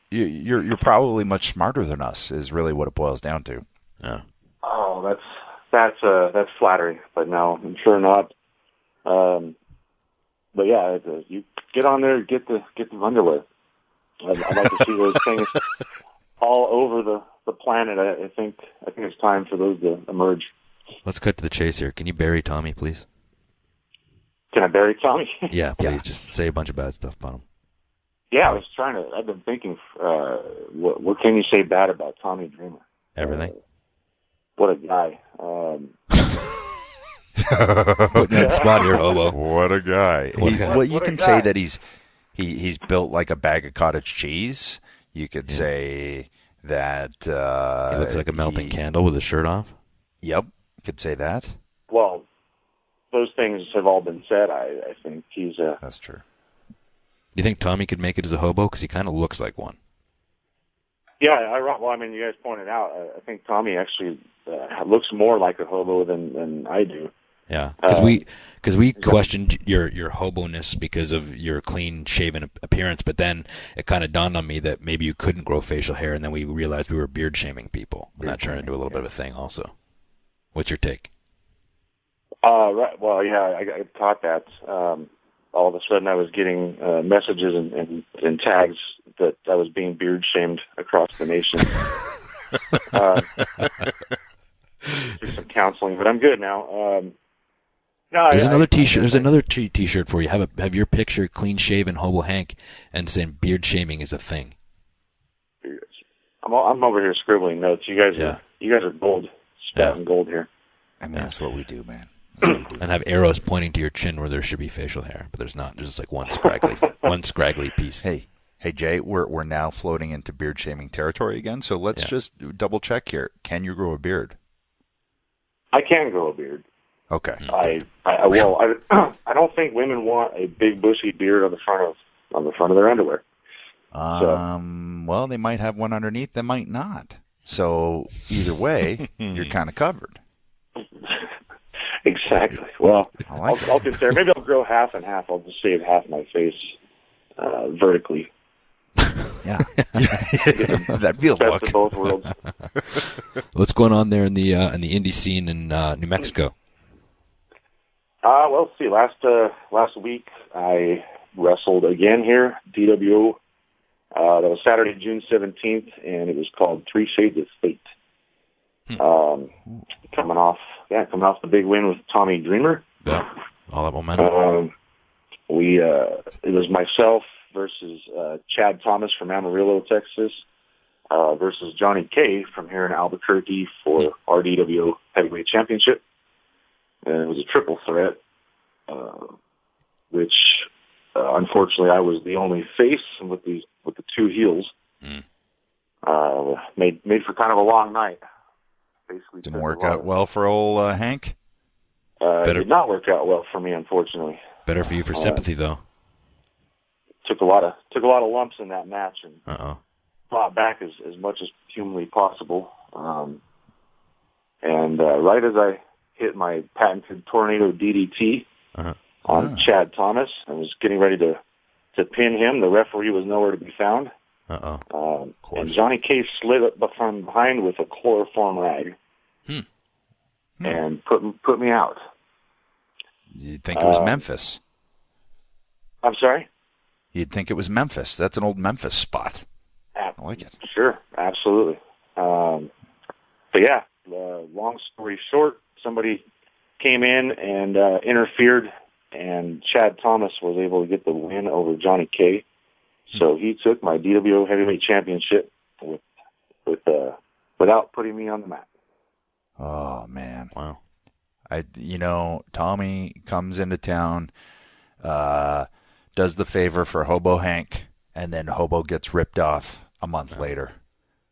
you're probably much smarter than us. Is really what it boils down to. Yeah. Oh, that's flattering, but no, I'm sure not. But yeah, you get on there, get the underwear. I'd like to see those things all over the planet. I think it's time for those to emerge. Let's cut to the chase here. Can you bury Tommy, please? Can I bury Tommy? Yeah, please. Yeah. Just say a bunch of bad stuff about him. Yeah, I've been thinking, what can you say bad about Tommy Dreamer? Everything. What a guy. Putting that spot here, Hobo. What a guy. You can say that he's built like a bag of cottage cheese. You could say that he looks like a melting candle with his shirt off. Yep, you could say that. Well, those things have all been said. I think he's a... That's true. You think Tommy could make it as a hobo? Because he kind of looks like one. Yeah, you guys pointed out, I think Tommy actually looks more like a hobo than I do. Yeah, because we questioned your hobo-ness because of your clean-shaven appearance, but then it kind of dawned on me that maybe you couldn't grow facial hair, and then we realized we were beard-shaming people, and that turned into a little bit of a thing also. What's your take? Right. Well, yeah, I caught that. All of a sudden, I was getting messages and tags that I was being beard shamed across the nation. Through some counseling, but I'm good now. There's another T-shirt. There's another T-shirt for you. Have your picture, clean shaven Hobo Hank, and saying beard shaming is a thing. I'm over here scribbling notes. You guys are gold, spouting gold here. I mean, that's what we do, man. And have arrows pointing to your chin where there should be facial hair, but there's not. There's just like one scraggly piece. Hey, Jay, we're now floating into beard shaming territory again. So let's just double check here. Can you grow a beard? I can grow a beard. Okay. I don't think women want a big bushy beard on the front of their underwear. Well, they might have one underneath. They might not. So either way, you're kind of covered. Exactly. Well, I'll consider. Maybe I'll grow half and half. I'll just shave half my face vertically. Yeah, that'd be a look. Best of both worlds. What's going on there in the indie scene in New Mexico? Well, let's see. Last week I wrestled again here, DWO. That was Saturday, June 17th, and it was called Three Shades of Fate. Coming off the big win with Tommy Dreamer. Yeah, all that momentum. It was myself versus Chad Thomas from Amarillo, Texas, versus Johnny K from here in Albuquerque for our DWO Heavyweight Championship. And it was a triple threat, which unfortunately I was the only face with the two heels. Made for kind of a long night. Basically, didn't work out well for old Hank. It did not work out well for me, unfortunately. Better for you for sympathy, though. Took a lot of lumps in that match and fought back as much as humanly possible. And right as I hit my patented tornado DDT on Chad Thomas, I was getting ready to pin him. The referee was nowhere to be found. And Johnny K slid up from behind with a chloroform rag and put me out. You'd think it was Memphis. I'm sorry? You'd think it was Memphis. That's an old Memphis spot. I like it. Sure, absolutely. But yeah, long story short, somebody came in and interfered, and Chad Thomas was able to get the win over Johnny K. So he took my DWO Heavyweight Championship without putting me on the mat. Oh, man. Wow. Tommy comes into town, does the favor for Hobo Hank, and then Hobo gets ripped off a month later.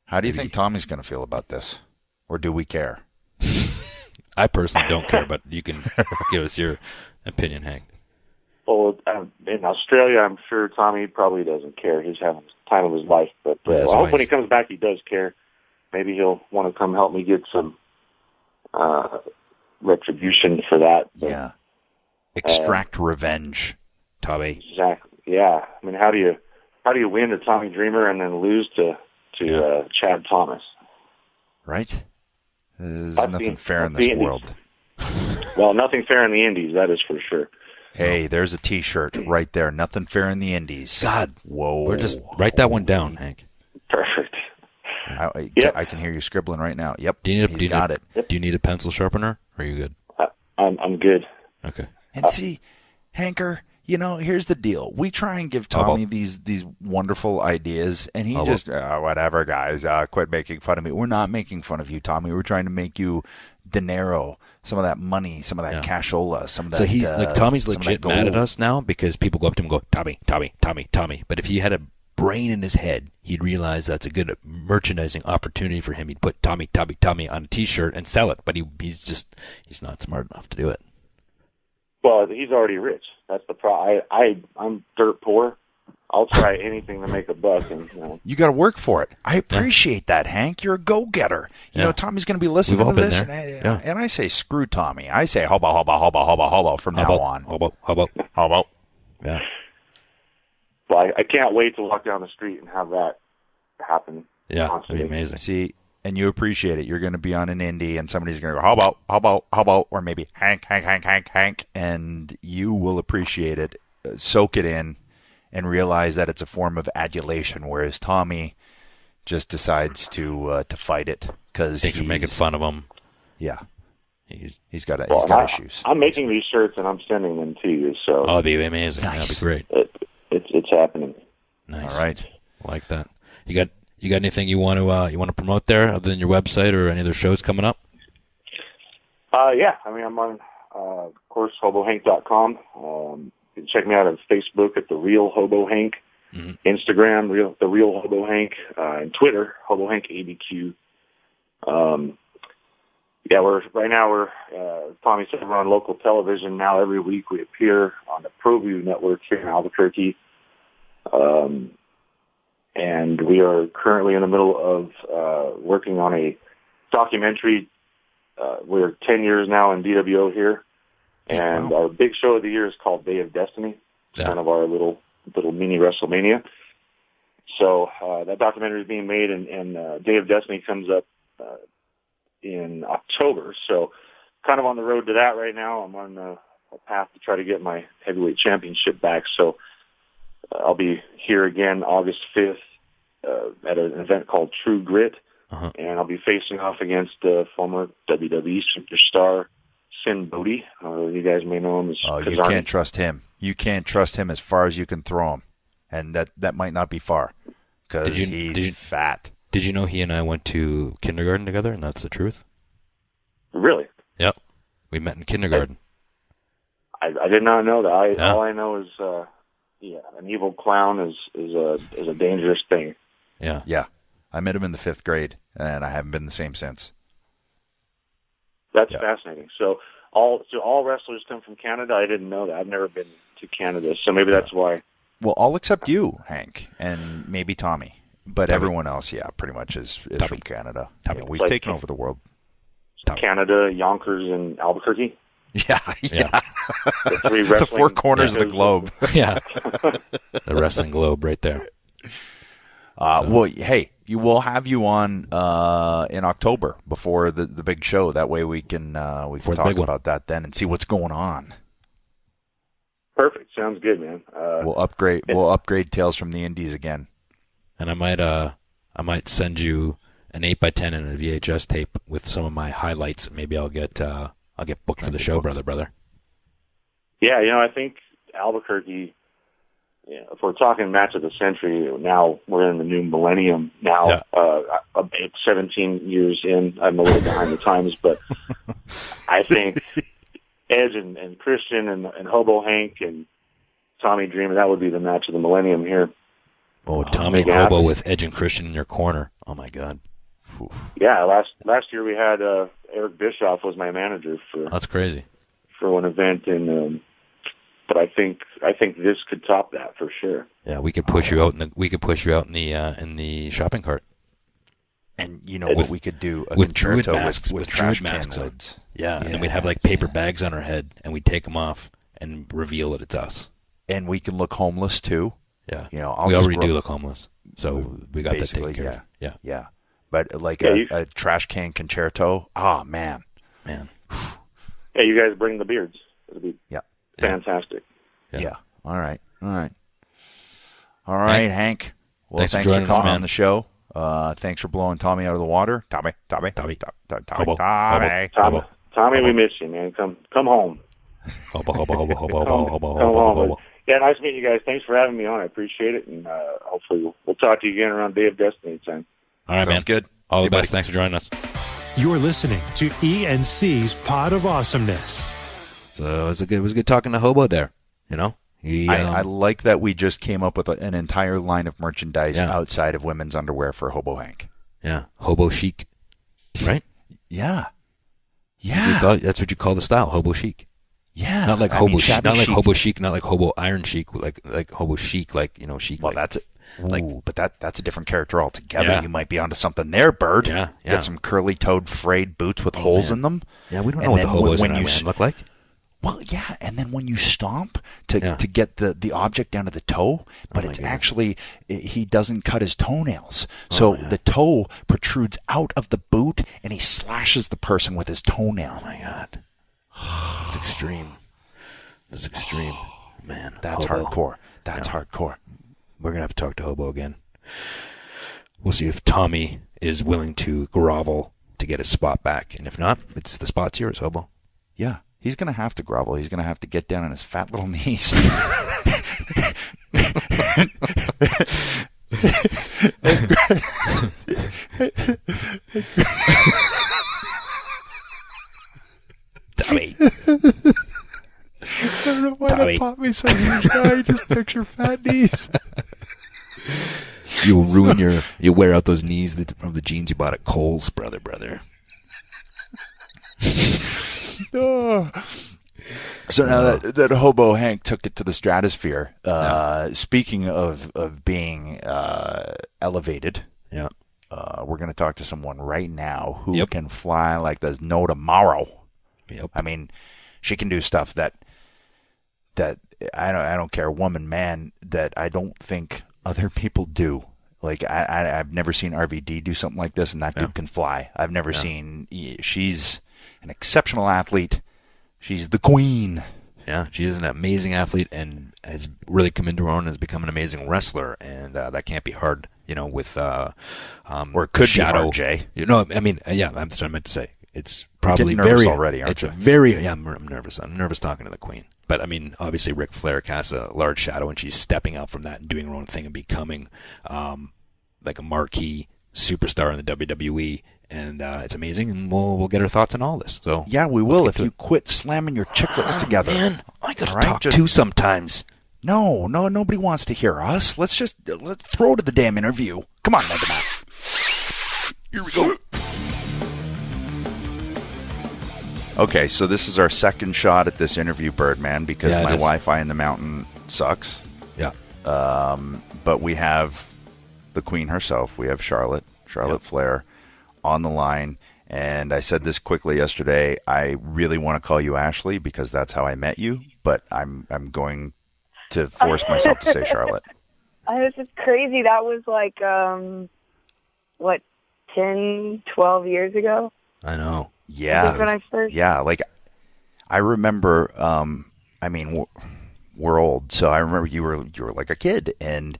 How do you think Tommy's going to feel about this? Or do we care? I personally don't care, but you can give us your opinion, Hank. Well, in Australia, I'm sure Tommy probably doesn't care. He's having the time of his life. But I hope when he comes back, he does care. Maybe he'll want to come help me get some retribution for that. But, yeah. Extract revenge, Tommy. Exactly. Yeah. I mean, how do you win to Tommy Dreamer and then lose to Chad Thomas? Right? There's nothing fair in this world. Well, nothing fair in the Indies, that is for sure. Hey, there's a T-shirt right there. Nothing fair in the Indies. God. Whoa. We're just write that one down, Hank. Perfect. I can hear you scribbling right now. Yep. Do you need a pencil sharpener? Or are you good? I'm good. Okay. And see, Hanker, here's the deal. We try and give Tommy these wonderful ideas, and he just, whatever, guys, quit making fun of me. We're not making fun of you, Tommy. We're trying to make you dinero, some of that money, some of that cashola, some of that. So he's Tommy's legit mad at us now because people go up to him and go, Tommy, Tommy, Tommy, Tommy. But if he had a brain in his head, he'd realize that's a good merchandising opportunity for him. He'd put Tommy, Tommy, Tommy on a T-shirt and sell it, but he's not smart enough to do it. Well, he's already rich. That's the problem. I'm dirt poor. I'll try anything to make a buck. And you got to work for it. I appreciate that, Hank. You're a go-getter. You know, Tommy's going to be listening to this, and I say screw Tommy. I say hobo, hobo, hobo, hobo, hobo from now on. Hobo, hobo, hobo. Yeah. Well, I can't wait to walk down the street and have that happen. Yeah, constantly. that'd be amazing. See, and you appreciate it. You're going to be on an indie, and somebody's going to go, hobo, hobo, hobo, or maybe Hank, Hank, Hank, Hank, Hank, and you will appreciate it, soak it in, and realize that it's a form of adulation, whereas Tommy just decides to fight it because you're making fun of him. Yeah, he's got issues. I'm making these shirts and I'm sending them to you. So that'd be amazing. Nice. That'd be great. It's happening. Nice. All right, I like that. You got anything you want to promote there other than your website or any other shows coming up? Yeah, I mean I'm on of course HOBOHANK.com. You can check me out on Facebook at The Real Hobo Hank, Instagram, The Real Hobo Hank, and Twitter, Hobo Hank ABQ. We're Tommy said, we're on local television now. Every week we appear on the ProView network here in Albuquerque. And we are currently in the middle of working on a documentary. We're 10 years now in DWO here. And our big show of the year is called Day of Destiny. It's kind of our little mini WrestleMania. So that documentary is being made, and Day of Destiny comes up in October. So kind of on the road to that right now. I'm on path to try to get my heavyweight championship back. So I'll be here again August 5th at an event called True Grit, and I'll be facing off against former WWE superstar Sin Bodhi. You guys may know him as you can't trust him. You can't trust him as far as you can throw him, and that might not be far because he's fat. Did you know he and I went to kindergarten together, and that's the truth? Really? Yep. We met in kindergarten. I did not know that. All I know is, an evil clown is a dangerous thing. Yeah. Yeah. I met him in the 5th grade, and I haven't been the same since. That's fascinating. So all wrestlers come from Canada? I didn't know that. I've never been to Canada, so maybe that's why. Well, all except you, Hank, and maybe Tommy. But everyone else, pretty much is from Canada. We've taken over the world. Canada, Yonkers, and Albuquerque? Yeah. The 4 corners of the globe. Yeah. The wrestling globe right there. Well, hey, we'll have you on in October before the big show. That way we can talk about that then and see what's going on. Perfect. Sounds good, man. We'll upgrade Tales from the Indies again. And I might send you an 8x10 and a VHS tape with some of my highlights. Maybe I'll get booked for the show, brother. Yeah, I think Albuquerque. If we're talking match of the century, now we're in the new millennium. Now, 17 years in, I'm a little behind the times, but I think Edge and Christian and Hobo Hank and Tommy Dreamer, that would be the match of the millennium here. Oh, Tommy Hobo with Edge and Christian in your corner. Oh my God. Yeah, last year we had Eric Bischoff was my manager for. That's crazy. For one event, but I think this could top that for sure. Yeah, we could push you out in the shopping cart. And what we could do with druid masks with trash druid masks can lids. Yeah, and then we'd have like paper bags on our head, and we'd take them off and reveal that it's us. And we can look homeless too. Yeah, we already do look homeless, so we got that taken care of. Yeah. But like a trash can concerto. Oh man. Yeah, you guys bring the beards. It'll be fantastic. Yeah. All right, Hank. Well, thanks for coming on the show. Thanks for blowing Tommy out of the water. Tommy. Tommy, we miss you, man. Come home. Hobo. Come home. Yeah, nice meeting you guys. Thanks for having me on. I appreciate it, and hopefully we'll talk to you again around Day of Destiny time. All right, Sounds good. All the best. Thanks for joining us. You're listening to ENC's Pod of Awesomeness. So it was good talking to Hobo there. I like that we just came up with an entire line of merchandise outside of women's underwear for Hobo Hank. Yeah, Hobo Chic, right? Yeah. That's what you call the style, Hobo Chic. Yeah, not like Hobo Chic, not like Hobo Chic, not like Hobo Iron Chic, like Hobo Chic, chic. Well, that's it. But that's a different character altogether. Yeah. You might be onto something there, Bird. Yeah. Get some curly-toed frayed boots with holes in them. Yeah, we don't know what the hobos in Iran look like. Well, yeah, and then when you stomp to get the object down to the toe, but it's actually, he doesn't cut his toenails. So the toe protrudes out of the boot, and he slashes the person with his toenail. Oh, my God. That's extreme. Man, that's Hobo. Hardcore. That's hardcore. We're going to have to talk to Hobo again. We'll see if Tommy is willing to grovel to get his spot back. And if not, the spot's yours, Hobo. Yeah. He's going to have to grovel. He's going to have to get down on his fat little knees. Tommy. I don't know why that popped me so huge now. I just picture fat knees. You'll wear out those knees from the jeans you bought at Kohl's, brother. Oh. So now that Hobo Hank took it to the stratosphere, speaking of being elevated, we're going to talk to someone right now who can fly like there's no tomorrow. Yep. I mean, she can do stuff that I don't care, woman, man, that I don't think other people do. Like I've never seen RVD do something like this, and that dude can fly. I've never seen. She's an exceptional athlete. She's the queen. Yeah, she is an amazing athlete and has really come into her own and has become an amazing wrestler, and that can't be hard, with or it could Shadow. Be hard, Jay. I mean, yeah, that's what I meant to say. It's probably You're getting nervous very already, aren't it's you? a very I'm nervous. I'm nervous talking to the Queen. But I mean, obviously, Ric Flair casts a large shadow, and she's stepping out from that and doing her own thing and becoming like a marquee superstar in the WWE. And it's amazing, and we'll get her thoughts on all this. So yeah, we will if you quit slamming your chiclets together. Man, I gotta talk too sometimes. No, nobody wants to hear us. Let's throw to the damn interview. Come on, Mega Man. Here we go. Okay, so this is our second shot at this interview, Birdman, because my Wi-Fi in the mountain sucks. Yeah. But we have the Queen herself. We have Charlotte Flair on the line. And I said this quickly yesterday. I really want to call you Ashley because that's how I met you. But I'm going to force myself to say Charlotte. This is crazy. That was like, 10, 12 years ago? I know. Yeah. When I first... Yeah, like I remember, we're old, so I remember you were like a kid and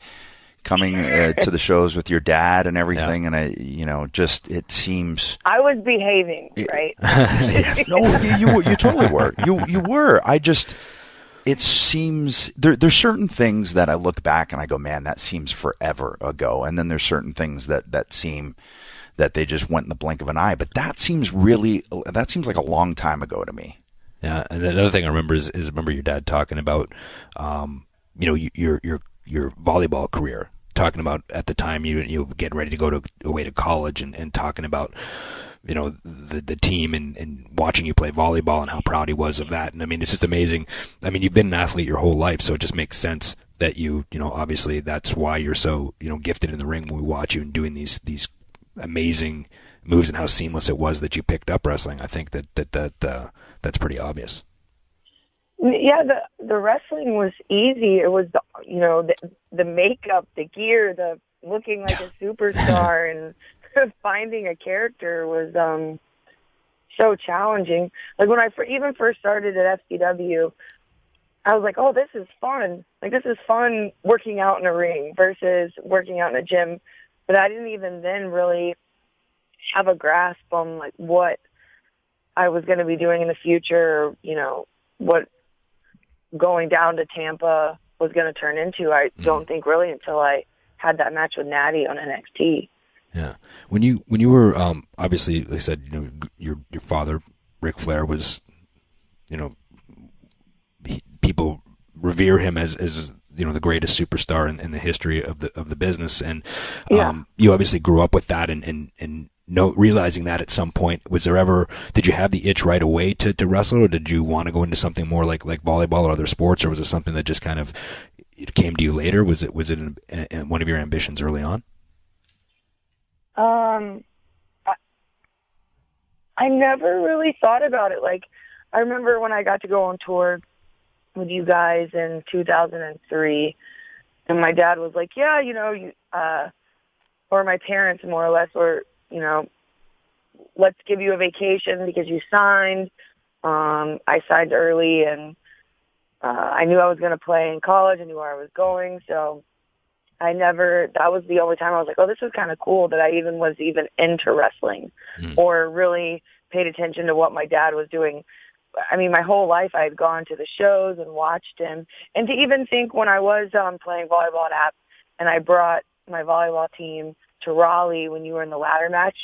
coming to the shows with your dad and everything, and it seems... I was behaving, right? No, you totally were. You were. It seems... There's certain things that I look back and I go, man, that seems forever ago, and then there's certain things that seem... that they just went in the blink of an eye, but that seems like a long time ago to me. Yeah, and another thing I remember is remember your dad talking about, your volleyball career. Talking about at the time you getting ready to go away to college and talking about, the team and watching you play volleyball and how proud he was of that. And I mean, it's just amazing. I mean, you've been an athlete your whole life, so it just makes sense that obviously that's why you're so gifted in the ring when we watch you and doing these amazing moves and how seamless it was that you picked up wrestling. I think that's pretty obvious. Yeah, the wrestling was easy. It was the makeup, the gear, the looking like a superstar, and finding a character was so challenging. Like when I even first started at FCW, I was like, oh, this is fun. Like this is fun working out in a ring versus working out in a gym. But I didn't even then really have a grasp on like what I was going to be doing in the future, what going down to Tampa was going to turn into. I don't think really until I had that match with Natty on NXT. Yeah. When you were obviously, like I said, your father, Ric Flair, was, people revere him as the greatest superstar in the history of the business, and you obviously grew up with that and realizing that at some point. Did you have the itch right away to wrestle, or did you want to go into something more like volleyball or other sports, or was it something that just kind of came to you later? Was it one of your ambitions early on? I never really thought about it. Like I remember when I got to go on tour with you guys in 2003, and my dad was like, yeah, or my parents more or less were, let's give you a vacation because you signed. I signed early, and I knew I was going to play in college. I knew where I was going, so that was the only time I was like, oh, this is kind of cool that I was into wrestling or really paid attention to what my dad was doing. I mean, my whole life I had gone to the shows and watched him. And to even think when I was playing volleyball at App and I brought my volleyball team to Raleigh when you were in the ladder match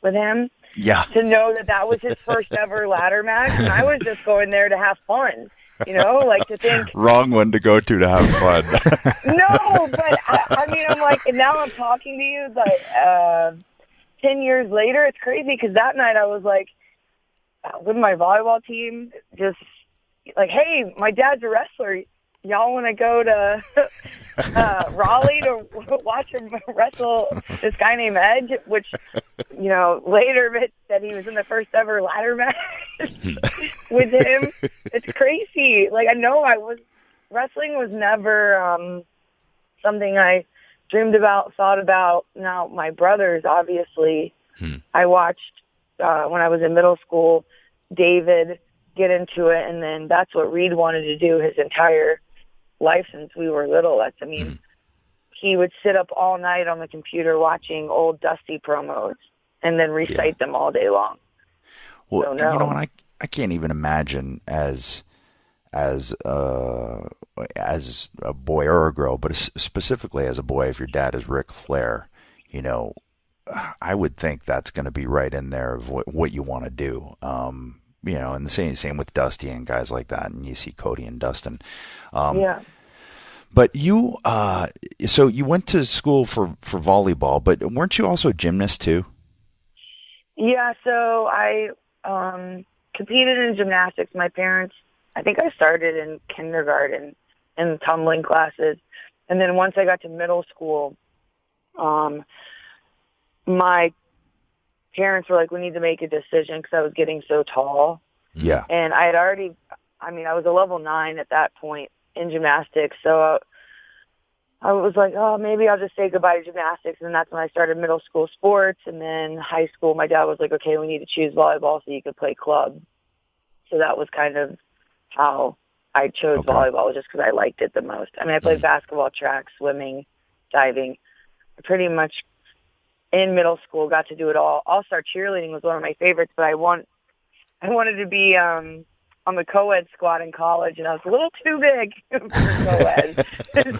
with him, to know that was his first ever ladder match. And I was just going there to have fun, like to think. Wrong one to go to have fun. No, but I mean, I'm like, and now I'm talking to you, like 10 years later, it's crazy because that night I was like, with my volleyball team, just like, hey, my dad's a wrestler. Y'all want to go to Raleigh to watch him wrestle this guy named Edge, which, later said he was in the first ever ladder match with him. It's crazy. Like, I know wrestling was never something I dreamed about, thought about. Now, my brothers, obviously, I watched when I was in middle school, David get into it. And then that's what Reed wanted to do his entire life since we were little. He would sit up all night on the computer watching old Dusty promos and then recite them all day long. Well, so, no. And I can't even imagine as a boy or a girl, but specifically as a boy, if your dad is Ric Flair, I would think that's going to be right in there of what you want to do. And the same with Dusty and guys like that, and you see Cody and Dustin. But you, so you went to school for volleyball, but weren't you also a gymnast too? Yeah, so I competed in gymnastics. My parents, I think I started in kindergarten in tumbling classes. And then once I got to middle school, my parents were like, we need to make a decision because I was getting so tall. Yeah. And I was a level 9 at that point in gymnastics. So I was like, oh, maybe I'll just say goodbye to gymnastics. And that's when I started middle school sports. And then high school, my dad was like, okay, we need to choose volleyball so you could play club. So that was kind of how I chose volleyball, just because I liked it the most. I played basketball, track, swimming, diving. Pretty much in middle school, got to do it all. All-star cheerleading was one of my favorites, but I wanted to be on the co-ed squad in college, and I was a little too big for co-ed.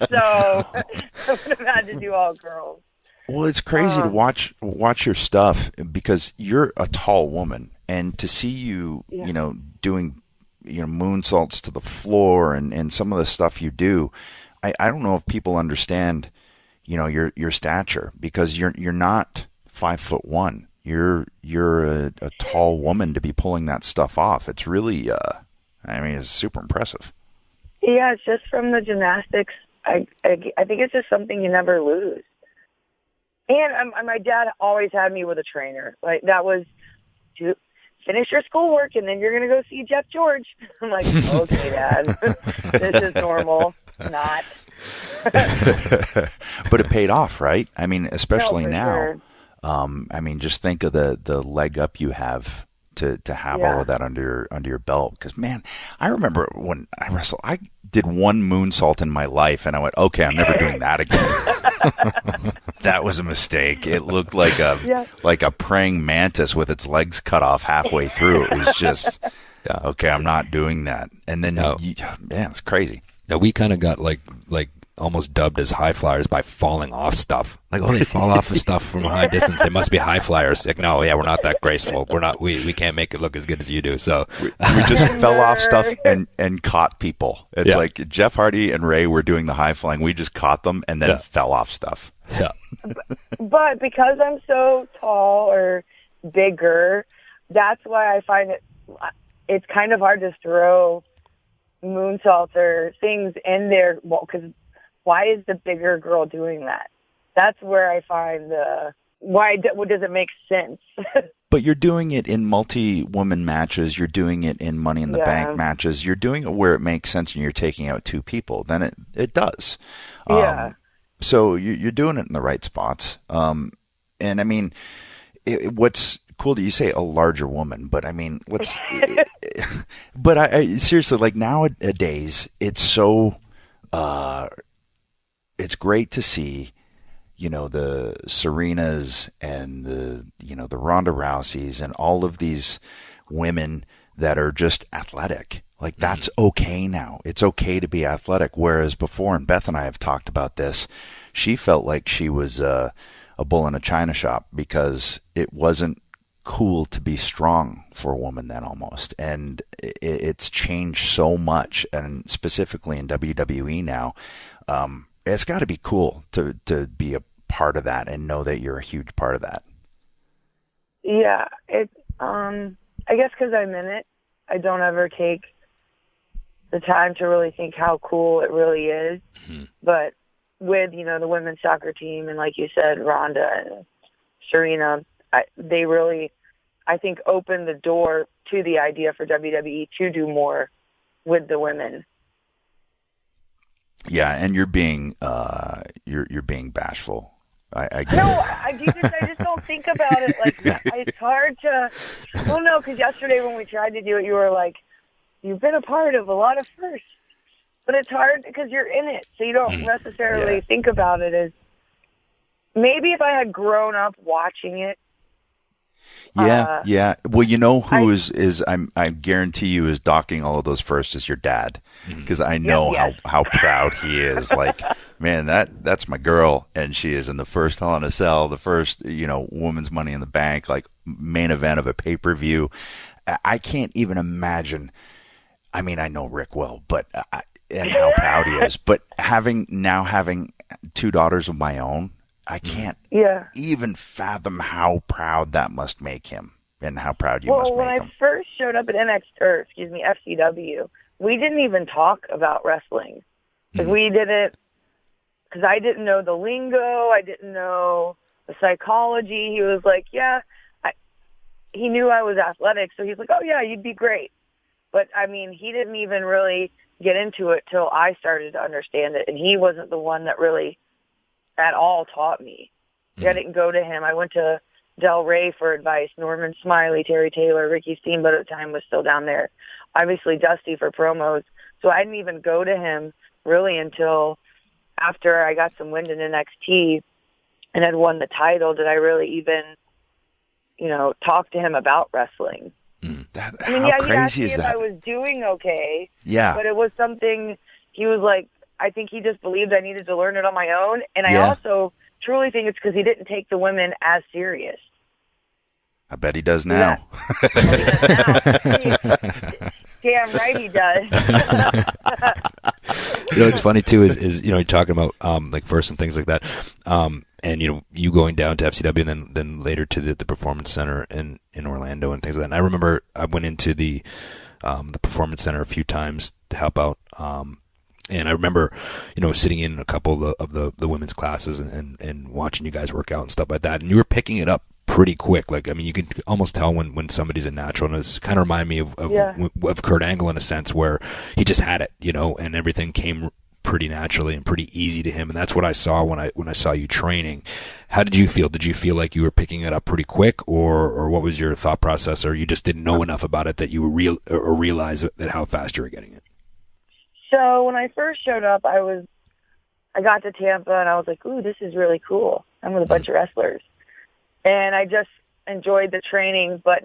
So I would have had to do all girls. Well, it's crazy to watch your stuff because you're a tall woman, and to see you, doing, moonsaults to the floor and some of the stuff you do, I don't know if people understand, your stature, because you're not 5'1". You're a tall woman to be pulling that stuff off. It's really, it's super impressive. Yeah, it's just from the gymnastics. I think it's just something you never lose. And my dad always had me with a trainer. Like, that was to finish your schoolwork and then you're going to go see Jeff George. I'm like, okay, Dad, this is normal. Not. But it paid off, right? Especially now. Sure. Just think of the leg up you have to have all of that under your belt. Because, man, I remember when I wrestled, I did one moonsault in my life, and I went, okay, I'm never doing that again. That was a mistake. It looked like a praying mantis with its legs cut off halfway through. It was just, okay, I'm not doing that. And then, man, it's crazy. Now, we kind of got like almost dubbed as high flyers by falling off stuff. Like, they fall off of stuff from a high distance. They must be high flyers. Like, no, we're not that graceful. We're not. We can't make it look as good as you do. So we just fell off stuff and caught people. It's like Jeff Hardy and Ray were doing the high flying. We just caught them and then fell off stuff. Yeah. But because I'm so tall or bigger, that's why I find it's kind of hard to throw moonsaults or things in there. Well, because why is the bigger girl doing that? That's where I find why does it make sense? But you're doing it in multi-woman matches. You're doing it in Money in the Bank matches. You're doing it where it makes sense and you're taking out two people. Then it does. Yeah. So you're doing it in the right spots. And what's cool that you say a larger woman, but but I seriously, like, nowadays it's so, it's great to see, the Serenas and the Ronda Rouseys and all of these women that are just athletic. Like, that's okay now. It's okay to be athletic. Whereas before, and Beth and I have talked about this, she felt like she was a bull in a china shop because it wasn't cool to be strong for a woman then, almost. And it's changed so much, and specifically in WWE now, it's got to be cool to be a part of that and know that you're a huge part of that. Yeah, I guess because I'm in it, I don't ever take the time to really think how cool it really is. Mm-hmm. But with, the women's soccer team and, like you said, Ronda and Serena, they really, I think, opened the door to the idea for WWE to do more with the women. Yeah, and you're being you're being bashful. I get no, it. I just don't think about it like that. It's hard to. Well, no, because yesterday when we tried to do it, you were like, you've been a part of a lot of firsts, but it's hard because you're in it, so you don't necessarily think about it as maybe if I had grown up watching it. Yeah. Well, you know who I guarantee you is docking all of those first is your dad, because I know how proud he is. Like, man, that's my girl, and she is in the first Hell in a Cell, the first Women's Money in the Bank, like main event of a pay-per-view. I can't even imagine. I mean, I know Rick well, but and how proud he is. But having two daughters of my own, I can't even fathom how proud that must make him, and how proud you must make him. Well, when I first showed up at FCW, we didn't even talk about wrestling. We didn't, because I didn't know the lingo, I didn't know the psychology. He was like, he knew I was athletic, so he's like, oh yeah, you'd be great. But I mean, he didn't even really get into it till I started to understand it, and he wasn't the one that really at all taught me. I didn't go to him. I went to Del Rey for advice, Norman Smiley, Terry Taylor, Ricky Steamboat at the time was still down there. Obviously Dusty for promos. So I didn't even go to him really until after I got some wind in NXT and had won the title did I really even, talk to him about wrestling. How crazy is that? If I was doing okay. Yeah. But it was something he was like, I think he just believed I needed to learn it on my own. And I also truly think it's because he didn't take the women as serious. I bet he does now. Damn right he does. It's funny too is you're talking about like first and things like that, and you going down to FCW and then later to the Performance Center in Orlando and things like that. And I remember I went into the Performance Center a few times to help out. And I remember, sitting in a couple of the women's classes and watching you guys work out and stuff like that. And you were picking it up pretty quick. Like, I mean, you can almost tell when somebody's a natural. And it's kind of remind me of Kurt Angle in a sense where he just had it, and everything came pretty naturally and pretty easy to him. And that's what I saw when I saw you training. How did you feel? Did you feel like you were picking it up pretty quick, or what was your thought process, or you just didn't know enough about it that you realized that how fast you were getting it? So when I first showed up, I got to Tampa and I was like, ooh, this is really cool. I'm with a bunch of wrestlers. And I just enjoyed the training, but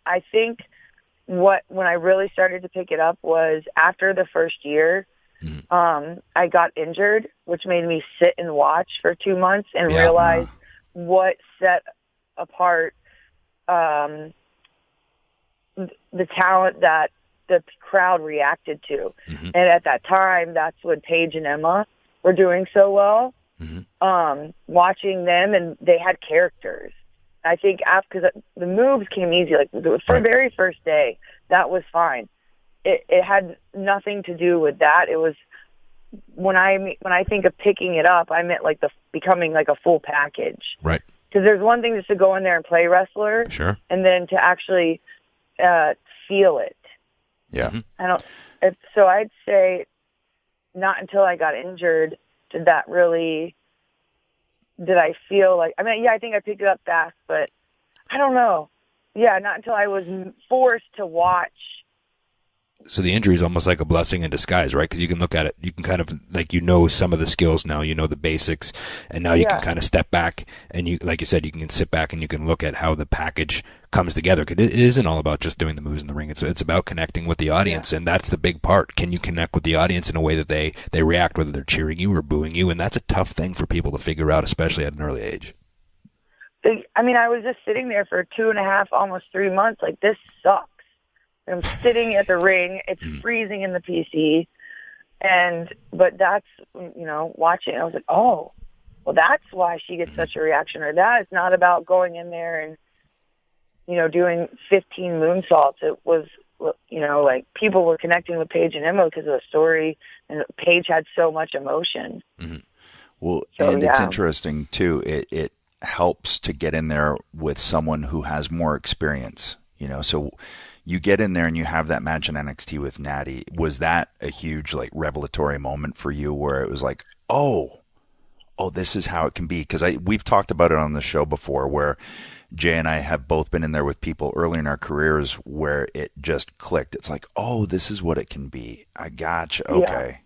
I think when I really started to pick it up was after the first year, I got injured, which made me sit and watch for 2 months and realize what set apart the talent that the crowd reacted to. And at that time, that's when Paige and Emma were doing so well. Watching them, and they had characters. I think because the moves came easy, like for the very first day, that was fine. It had nothing to do with that. It was when I think of picking it up, I meant like becoming like a full package. Right. Because there's one thing just to go in there and play wrestler, sure, and then to actually feel it. Yeah. So I'd say not until I got injured did I feel like, I think I picked it up fast, but I don't know. Yeah, not until I was forced to watch. So the injury is almost like a blessing in disguise, right? Because you can look at it, you can kind of, like, some of the skills now, the basics, and now you can kind of step back, and you, like you said, you can sit back and you can look at how the package comes together. Because it isn't all about just doing the moves in the ring. It's about connecting with the audience, and that's the big part. Can you connect with the audience in a way that they react, whether they're cheering you or booing you? And that's a tough thing for people to figure out, especially at an early age. I was just sitting there for 2.5, almost 3 months, like, this sucks. I'm sitting at the ring. It's freezing in the PC. But that's, watching, I was like, oh, well, that's why she gets such a reaction. Or that is not about going in there and, doing 15 moonsaults. It was, like people were connecting with Paige and Emma because of the story, and Paige had so much emotion. Well, it's interesting, too. It helps to get in there with someone who has more experience, so you get in there and you have that match in NXT with Natty. Was that a huge, like, revelatory moment for you where it was like, oh, this is how it can be? Because we've talked about it on the show before where Jay and I have both been in there with people early in our careers where it just clicked. It's like, oh, this is what it can be. I gotcha. Okay.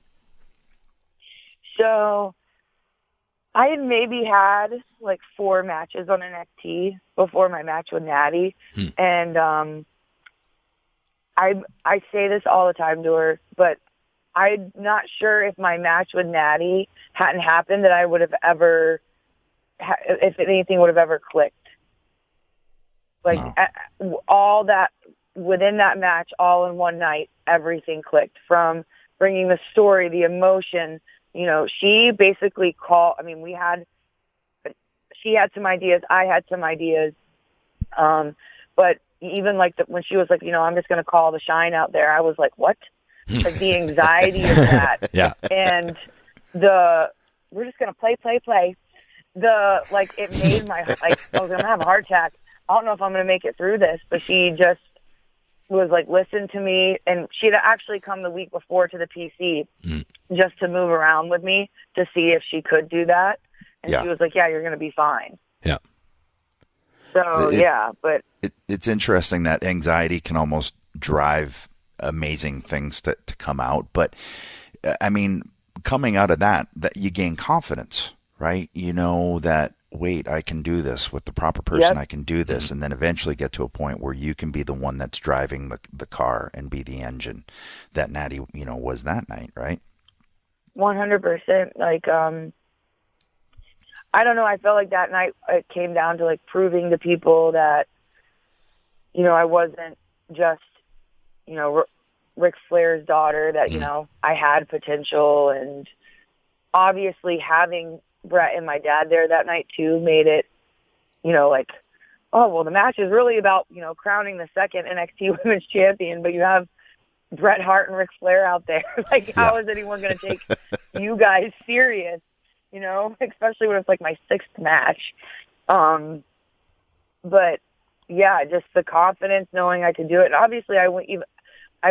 So I had maybe had like 4 matches on NXT before my match with Natty. And I say this all the time to her, but I'm not sure if my match with Natty hadn't happened that I would have ever, if anything would have ever clicked. Like all that, within that match, all in one night, everything clicked. From bringing the story, the emotion, she basically called, she had some ideas, I had some ideas. But even like when she was like, I'm just going to call the shine out there, I was like, what? Like the anxiety of that. Yeah. And we're just going to play. It made my, I was going to have a heart attack. I don't know if I'm going to make it through this, but she just was like, listen to me. And she'd actually come the week before to the PC just to move around with me to see if she could do that. And she was like, yeah, you're going to be fine. Yeah. So, but it's interesting that anxiety can almost drive amazing things to come out. But I mean, coming out of that you gain confidence, right? You know that, wait, I can do this with the proper person. I can do this. And then eventually get to a point where you can be the one that's driving the car and be the engine that Natty, was that night, right? 100%. Like, I don't know. I felt like that night it came down to like proving to people that, I wasn't just, Ric Flair's daughter, that, I had potential. And obviously having Brett and my dad there that night too made it, like, oh, well, the match is really about, crowning the second NXT Women's Champion, but you have Bret Hart and Ric Flair out there. Like, how is anyone going to take you guys serious? Especially when it's like my 6th match. But yeah, just the confidence, knowing I could do it. And obviously I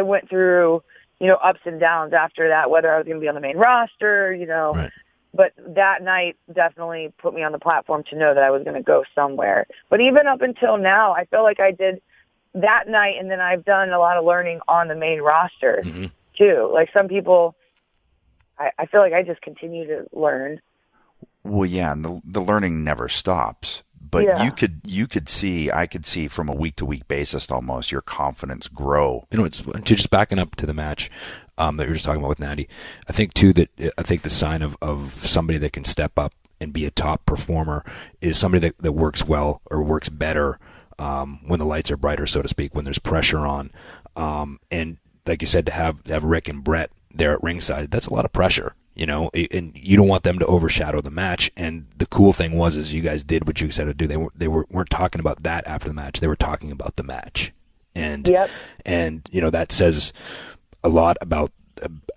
went through, ups and downs after that, whether I was going to be on the main roster, Right. But that night definitely put me on the platform to know that I was going to go somewhere. But even up until now, I feel like I did that night, and then I've done a lot of learning on the main roster too. Like some people, I feel like I just continue to learn. Well, yeah, and the learning never stops. But I could see from a week-to-week basis almost your confidence grow. It's just backing up to the match that you were just talking about with Natty. I think too that the sign of somebody that can step up and be a top performer is somebody that works well or works better when the lights are brighter, so to speak, when there's pressure on. And like you said, to have Rick and Brett there at ringside, that's a lot of pressure. And you don't want them to overshadow the match. And the cool thing is you guys did what you said to do. They weren't talking about that after the match. They were talking about the match. And that says a lot about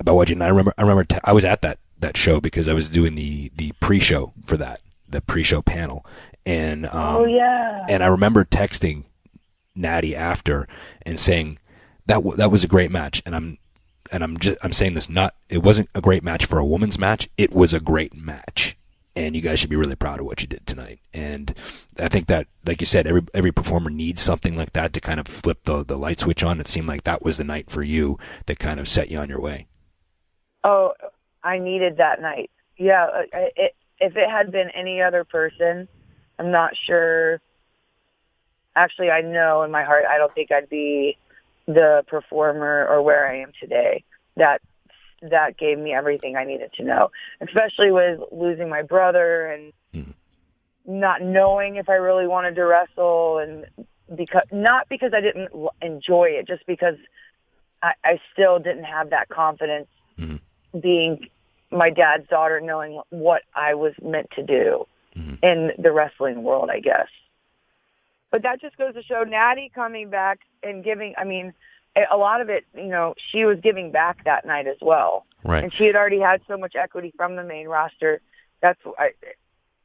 what you. And I remember I was at that show because I was doing the pre-show for the pre-show panel. And and I remember texting Natty after and saying that was a great match. And I'm saying this, it wasn't a great match for a woman's match. It was a great match. And you guys should be really proud of what you did tonight. And I think that, like you said, every performer needs something like that to kind of flip the light switch on. It seemed like that was the night for you that kind of set you on your way. Oh, I needed that night. Yeah. If it had been any other person, I'm not sure. Actually, I know in my heart, I don't think I'd be the performer or where I am today. That gave me everything I needed to know, especially with losing my brother and not knowing if I really wanted to wrestle, and not because I didn't enjoy it, just because I still didn't have that confidence being my dad's daughter, knowing what I was meant to do in the wrestling world, I guess. But that just goes to show Natty coming back and giving, a lot of it, she was giving back that night as well. Right. And she had already had so much equity from the main roster. That's,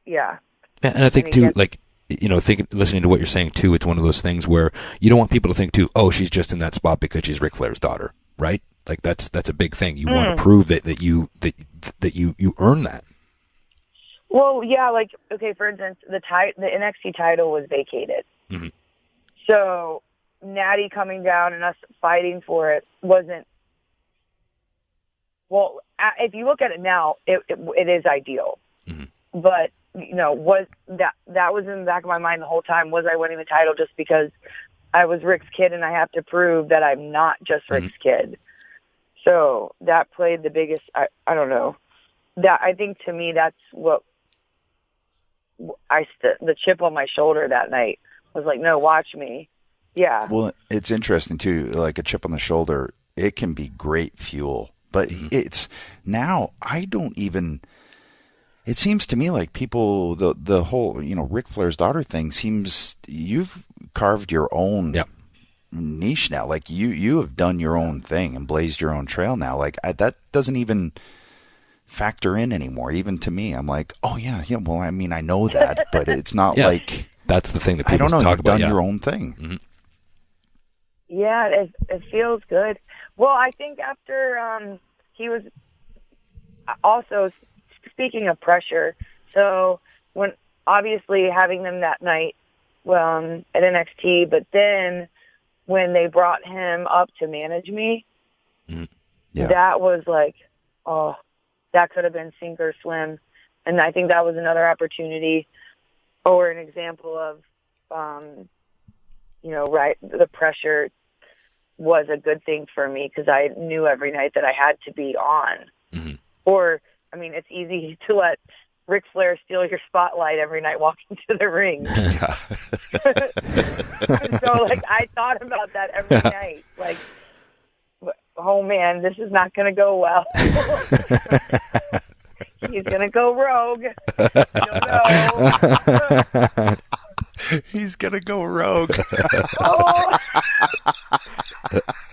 yeah. And I think, too, listening to what you're saying, too, it's one of those things where you don't want people to think, too, oh, she's just in that spot because she's Ric Flair's daughter, right? Like, that's a big thing. You want to prove that you earn that. Well, yeah, like, okay, for instance, the NXT title was vacated. Mm-hmm. So Natty coming down and us fighting for it wasn't, well, if you look at it now, it is ideal. Mm-hmm. But, was that was in the back of my mind the whole time. Was I winning the title just because I was Ric's kid and I have to prove that I'm not just Ric's kid? So that played the biggest, I don't know. That, I think, to me, that's what the chip on my shoulder that night was like, no, watch me. Yeah. Well, it's interesting too, like a chip on the shoulder, it can be great fuel, but it's now it seems to me like people, the whole, Ric Flair's daughter thing seems, you've carved your own niche now. Like you have done your own thing and blazed your own trail now. Like that doesn't even factor in anymore. Even to me, I'm like, oh yeah. Well, I mean, I know that, but it's not like, that's the thing that people I don't know. talk You've about. done your own thing. Mm-hmm. Yeah, it feels good. Well, I think after he was also, speaking of pressure, so when obviously having them that night at NXT, but then when they brought him up to manage me, that was like, oh, that could have been sink or swim. And I think that was another opportunity or an example of, the pressure was a good thing for me because I knew every night that I had to be on. Mm-hmm. Or, I mean, it's easy to let Ric Flair steal your spotlight every night walking to the ring. So, like, I thought about that every night. Like, oh, man, this is not going to go well. He's going to go rogue. I don't know. He's going to go rogue. Oh.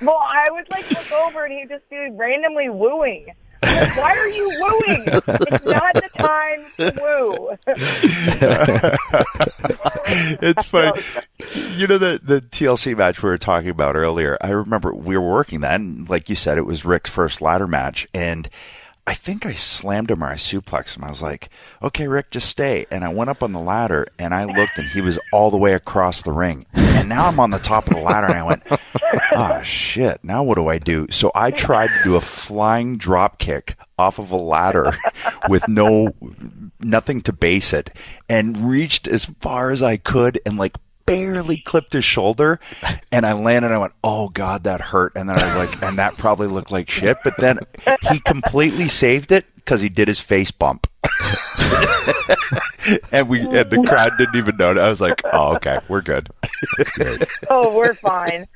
Well, I would look over and he'd just be randomly wooing. I'm like, why are you wooing? It's not the time to woo. It's funny. The TLC match we were talking about earlier, I remember we were working that, and like you said, it was Ric's first ladder match, and I think I slammed him or I suplexed him. I was like, okay, Ric, just stay. And I went up on the ladder, and I looked, and he was all the way across the ring. And now I'm on the top of the ladder, and I went, shit, now what do I do? So I tried to do a flying drop kick off of a ladder with nothing to base it, and reached as far as I could and barely clipped his shoulder, and I landed and I went, oh God, that hurt. And then I was like, and that probably looked like shit, but then he completely saved it because he did his face bump. and the crowd didn't even know it. I was like, oh, okay, we're good. That's great. Oh, we're fine.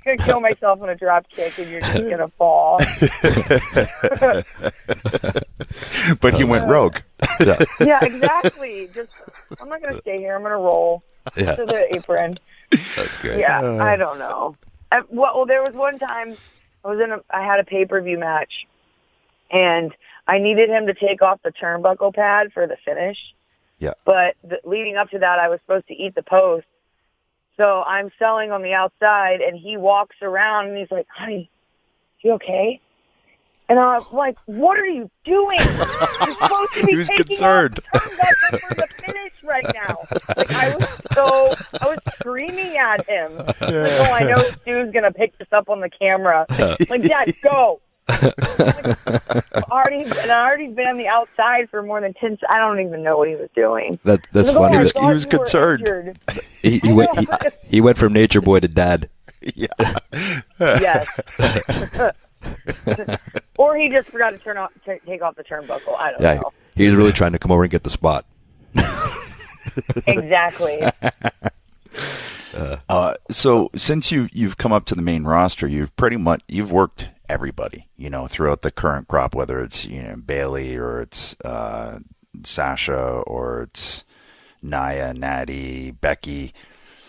I'm going to kill myself in a drop kick and you're just going to fall. But he went rogue. Yeah, exactly. I'm not going to stay here. I'm going to roll to the apron. That's great. Yeah, I don't know. Well, there was one time I had a pay-per-view match, and I needed him to take off the turnbuckle pad for the finish. Yeah. But leading up to that, I was supposed to eat the post. So I'm selling on the outside, and he walks around, and he's like, honey, you okay? And I'm like, what are you doing? You're supposed to be he was taking concerned. off the turnbuckle for the finish right now. I was screaming at him. Like, oh, I know Stu's going to pick this up on the camera. Like, Dad, go. I've already been on the outside for more than 10 I don't even know what he was doing. That's funny. He was concerned. He went from nature boy to dad. Yeah. Yes. Or he just forgot to take off the turnbuckle. I don't know. He was really trying to come over and get the spot. Exactly. So since you've come up to the main roster, you've worked everybody, throughout the current crop, whether it's Bailey or it's Sasha or it's Nia, Natty, Becky.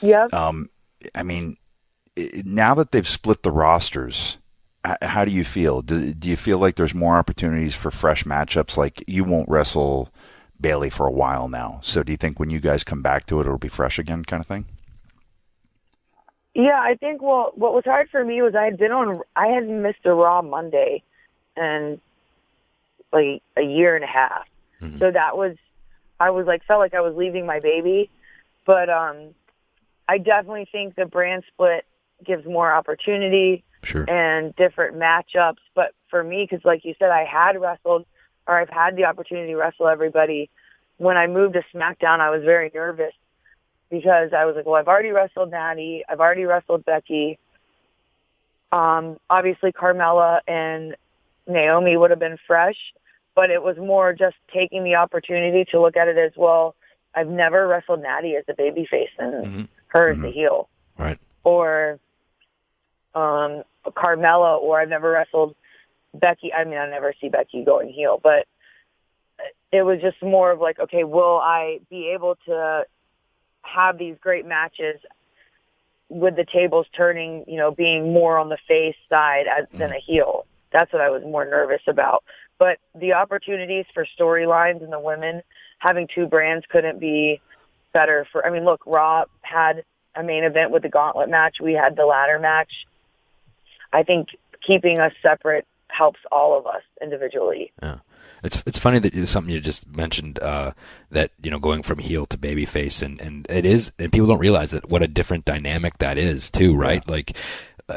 Yep. I mean, now that they've split the rosters, how do you feel? Do you feel like there's more opportunities for fresh matchups? Like, you won't wrestle Bailey for a while now, so do you think when you guys come back to it, it'll be fresh again, kind of thing? Yeah, I think, what was hard for me was I had missed a Raw Monday and a year and a half. Mm-hmm. So that was, I was like, felt like I was leaving my baby. But I definitely think the brand split gives more opportunity and different matchups. But for me, because like you said, I've had the opportunity to wrestle everybody. When I moved to SmackDown, I was very nervous because I was like, well, I've already wrestled Natty. I've already wrestled Becky. Obviously, Carmella and Naomi would have been fresh, but it was more just taking the opportunity to look at it as, well, I've never wrestled Natty as a babyface and her as the heel. Right. Or Carmella, or I've never wrestled Becky. I mean, I never see Becky going heel, but it was just more of like, okay, will I be able to have these great matches with the tables turning, being more on the face side than a heel? That's what I was more nervous about. But the opportunities for storylines and the women having two brands couldn't be better for, look, Raw had a main event with the gauntlet match. We had the ladder match. I think keeping us separate helps all of us individually. Yeah. It's funny that it's something you just mentioned, that, going from heel to babyface, and it is, and people don't realize that what a different dynamic that is too, right? Yeah. Like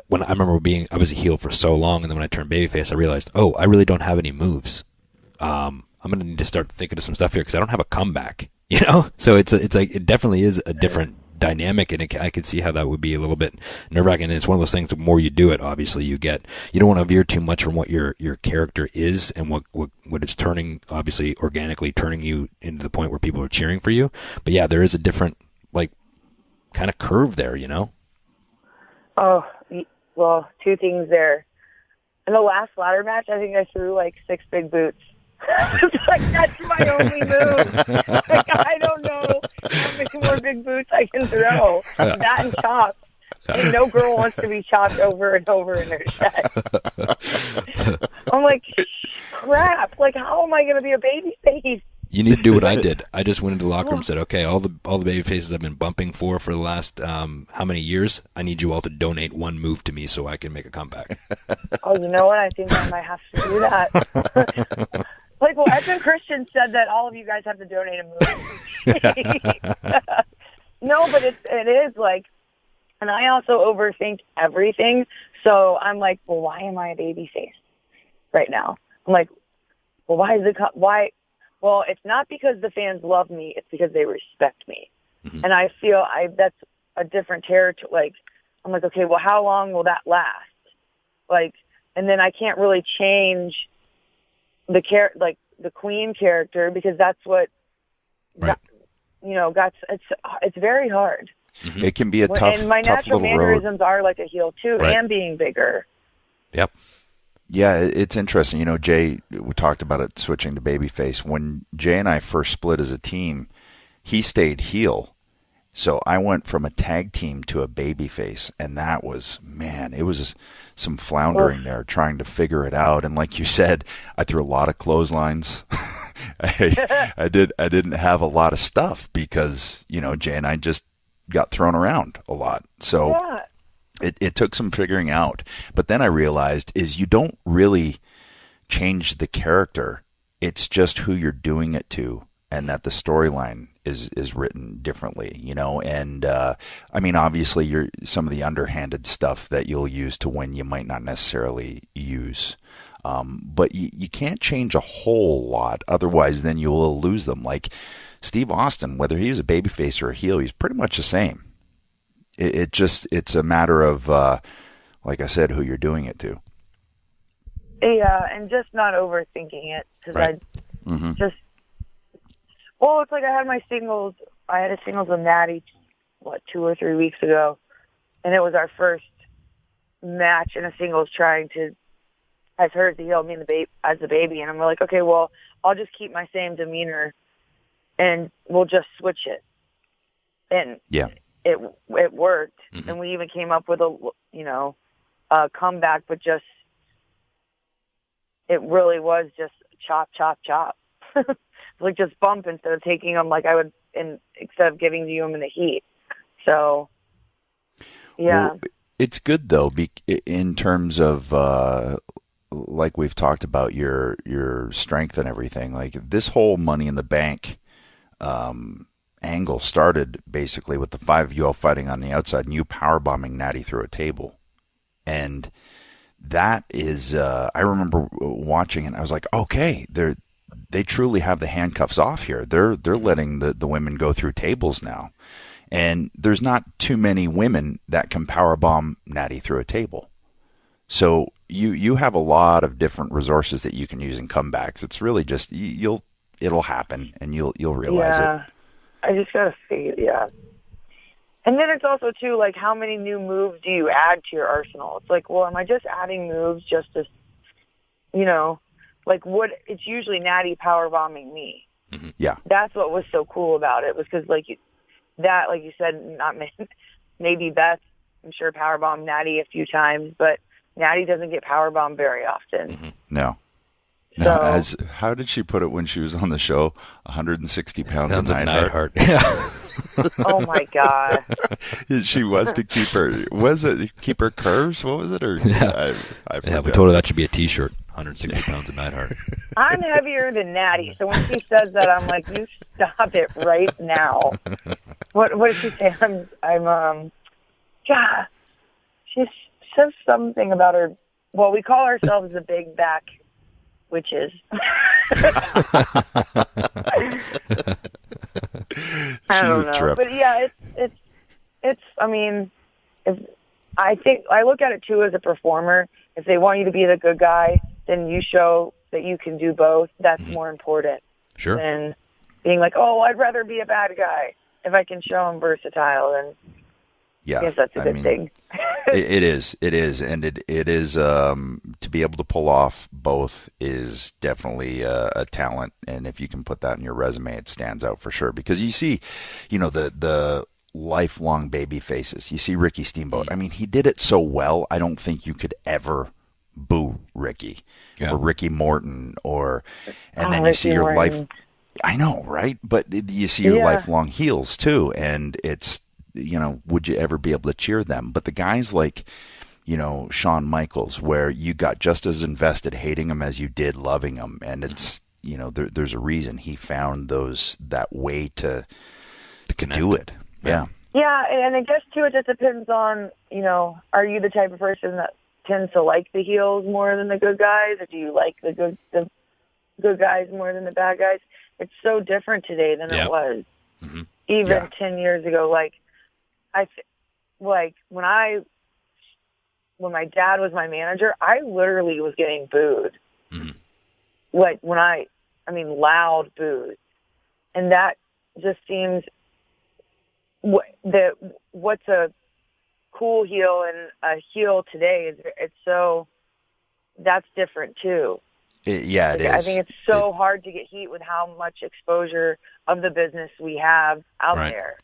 when I remember I was a heel for so long, and then when I turned babyface, I realized, I really don't have any moves. I'm going to need to start thinking of some stuff here because I don't have a comeback, So it's like, it definitely is a different dynamic, and I could see how that would be a little bit nerve-wracking. And it's one of those things, the more you do it, obviously you don't want to veer too much from what your character is and what it's turning, obviously organically turning you into the point where people are cheering for you. But yeah, there is a different, like, kind of curve there, Oh, well, two things there. In the last ladder match, I think I threw like 6 big boots. Like, that's my only move. Like, I don't know how many more big boots I can throw. That and chops. And no girl wants to be chopped over and over in their set. I'm like, crap. Like, how am I going to be a baby face? You need to do what I did. I just went into the locker room and said, okay, all the baby faces I've been bumping for the last how many years, I need you all to donate one move to me so I can make a comeback. Oh, you know what? I think I might have to do that. Like, well, Edmund Christian said that all of you guys have to donate a move. No, but it is like, and I also overthink everything. So I'm like, well, why am I a baby face right now? I'm like, well, why? Well, it's not because the fans love me. It's because they respect me. Mm-hmm. And I feel that's a different territory. Like, I'm like, okay, well, how long will that last? Like, and then I can't really change the queen character because that's what, right. It's very hard. Mm-hmm. It can be a tough, and my tough natural little mannerisms road. are like a heel too, right. And being bigger. Yep. Yeah, it's interesting. Jay, we talked about it switching to babyface. When Jay and I first split as a team, he stayed heel. So I went from a tag team to a babyface, and that was, it was some floundering there trying to figure it out. And like you said, I threw a lot of clotheslines. I didn't have a lot of stuff because, Jay and I just got thrown around a lot. So yeah. It took some figuring out. But then I realized is you don't really change the character. It's just who you're doing it to, and that the storyline is written differently, And obviously some of the underhanded stuff that you'll use to win, you might not necessarily use. But you can't change a whole lot. Otherwise, then you will lose them. Like Steve Austin, whether he was a babyface or a heel, he's pretty much the same. It's a matter of, like I said, who you're doing it to. Yeah, and just not overthinking it because right. It's like I had my singles. I had a singles with Natty, 2 or 3 weeks ago, and it was our first match in a singles trying to, as her as the heel, me and as the baby, and I'm like, okay, well, I'll just keep my same demeanor, and we'll just switch it, and yeah. It worked, mm-hmm. and we even came up with a comeback, but just it really was just chop, chop, chop, like just bump instead of taking them like I would, instead of giving you them in the heat. So, yeah, well, it's good though, in terms of like we've talked about your strength and everything. Like this whole Money in the Bank angle started basically with the 5 of you all fighting on the outside and you powerbombing Natty through a table. And that is, I remember watching it and I was like, okay, they truly have the handcuffs off here. They're letting the women go through tables now. And there's not too many women that can powerbomb Natty through a table. So you have a lot of different resources that you can use in comebacks. It's really just it'll happen and you'll realize it. I just gotta see, And then it's also too like how many new moves do you add to your arsenal? It's like, well, am I just adding moves just to, like what? It's usually Natty powerbombing me. Mm-hmm. Yeah, that's what was so cool about it was because like you said, not maybe Beth. I'm sure powerbombed Natty a few times, but Natty doesn't get powerbombed very often. Mm-hmm. No. No, how did she put it when she was on the show? 160 pounds of Neidhart. Yeah. Oh my God. She was to keep her curves? What was it? Or yeah, I forgot. We told her that should be a T-shirt. 160 pounds of Neidhart. I'm heavier than Natty, so when she says that, I'm like, you stop it right now. What did she say? God. She says something about her. Well, we call ourselves the Big Back Witches. I don't know, but yeah, it's. I mean, I think I look at it too as a performer. If they want you to be the good guy, then you show that you can do both. That's more important. Sure. Than being like, oh, I'd rather be a bad guy if I can show I'm versatile. Then I guess that's a good thing. It is, and it is to be able to pull off both is definitely a talent, and if you can put that in your resume, it stands out for sure. Because you see, the lifelong baby faces. You see Ricky Steamboat. I mean, he did it so well. I don't think you could ever boo Ricky or Ricky Morton and then you see your life. I know, right? But you see your lifelong heels too, and it's. Would you ever be able to cheer them? But the guys like, Shawn Michaels, where you got just as invested hating him as you did loving him. And it's, there's a reason he found that way to do it. Yeah. Yeah. And I guess too, it just depends on, are you the type of person that tends to like the heels more than the good guys? Or do you like the good guys more than the bad guys? It's so different today than it was even 10 years ago. Like when my dad was my manager, I literally was getting booed. Mm-hmm. Like loud boos. And that just seems what's a cool heel and a heel today that's different too. It is. I think it's so hard to get heat with how much exposure of the business we have out there.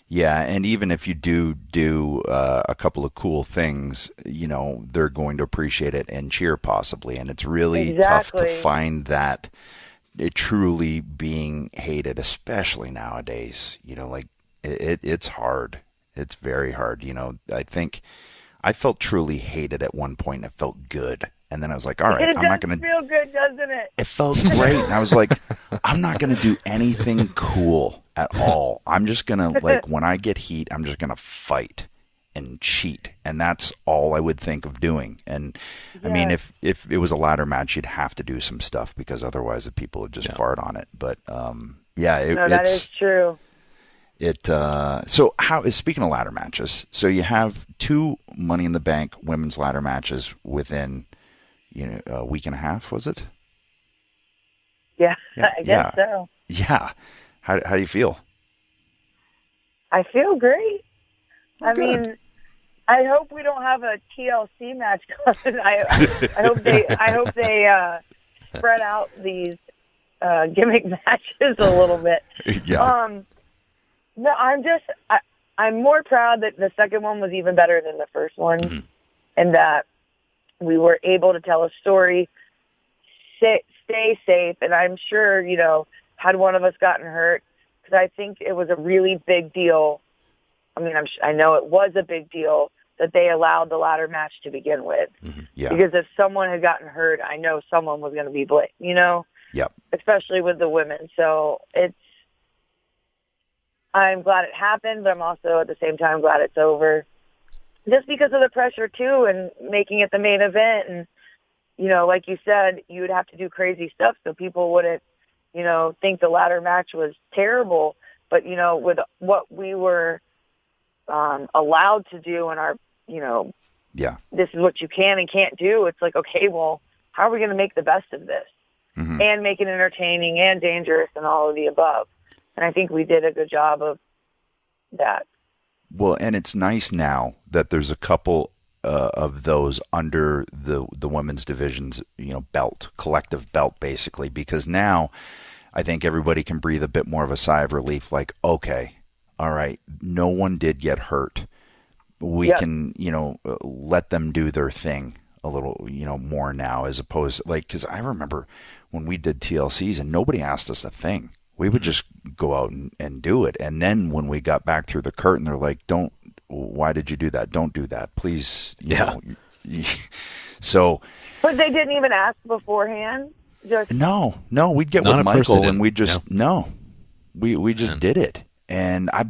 Yeah, and even if you do a couple of cool things, they're going to appreciate it and cheer possibly. And it's really tough to find that it truly being hated, especially nowadays. It's hard. It's very hard. I think I felt truly hated at one point and it felt good. And then I was like, all right, I'm not going to feel good, doesn't it? It felt great. And I was like, I'm not going to do anything cool at all. I'm just going to, when I get heat, I'm just going to fight and cheat. And that's all I would think of doing. And I mean, if it was a ladder match, you'd have to do some stuff because otherwise the people would just fart on it. But that is true. So speaking of ladder matches, so you have 2 Money in the Bank women's ladder matches within a week and a half, was it? Yeah, I guess so. Yeah. How do you feel? I feel great. I mean, I hope we don't have a TLC match coming. I hope they spread out these gimmick matches a little bit. Yeah. No, I'm more proud that the second one was even better than the first one, and that we were able to tell a story, stay safe, and I'm sure, had one of us gotten hurt, because I think it was a really big deal. I mean, I know it was a big deal that they allowed the ladder match to begin with. Mm-hmm. Yeah. Because if someone had gotten hurt, I know someone was going to be blamed, Yep. Especially with the women. So I'm glad it happened, but I'm also at the same time glad it's over. Just because of the pressure, too, and making it the main event. And, you know, like you said, you would have to do crazy stuff so people wouldn't, you know, think the ladder match was terrible. But, you know, with what we were allowed to do in our, you know, this is what you can and can't do, it's like, okay, well, how are we going to make the best of this? Mm-hmm. And make it entertaining and dangerous and all of the above. And I think we did a good job of that. Well, and it's nice now that there's a couple of those under the women's division's, you know, belt, collective belt, basically, because now I think everybody can breathe a bit more of a sigh of relief, like, okay, all right, no one did get hurt. We can, you know, let them do their thing a little, you know, more now, as opposed, like, because I remember when we did TLCs and nobody asked us a thing. We would just go out and do it. And then when we got back through the curtain, they're like, why did you do that? Don't do that. Please. You know. So. But they didn't even ask beforehand? No, we'd get with Michael and we just, we just did it. And I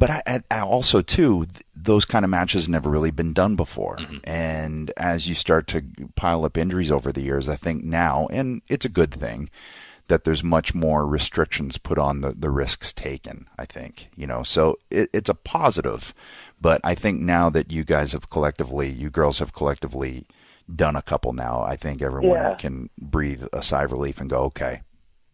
also too, those kind of matches never really been done before. Mm-hmm. And as you start to pile up injuries over the years, I think now, and it's a good thing, that there's much more restrictions put on the risks taken, I think, you know, so it's a positive, but I think now that you girls have collectively done a couple now, I think everyone can breathe a sigh of relief and go, okay,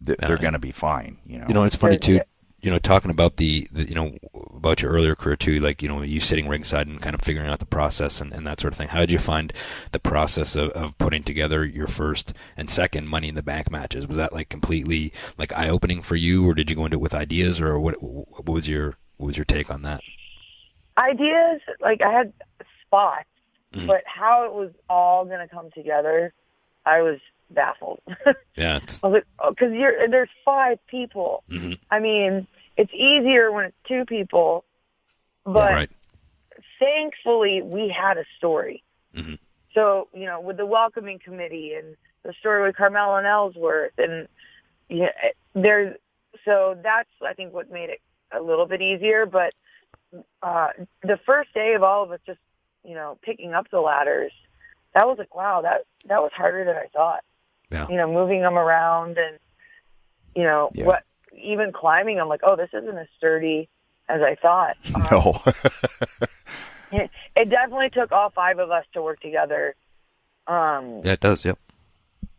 they're going to be fine, you know. You know, it's funny too, you know, talking about the you know, about your earlier career too, like, you know, you sitting ringside and kind of figuring out the process and that sort of thing. How did you find the process of putting together your first and second Money in the Bank matches? Was that like completely like eye-opening for you, or did you go into it with ideas, or what was your take on that? Ideas, like I had spots, but how it was all going to come together, I was baffled. Yeah. I was like, because there's 5 people. Mm-hmm. I mean, it's easier when it's 2 people, but thankfully we had a story. Mm-hmm. So, you know, with the welcoming committee and the story with Carmel and Ellsworth, and so that's, I think, what made it a little bit easier. But the first day of all of us just, you know, picking up the ladders, that was like, wow, that was harder than I thought. Yeah. You know, moving them around and, you know, even climbing, I'm like, oh, this isn't as sturdy as I thought. No. It definitely took all 5 of us to work together. Yeah, it does, yep.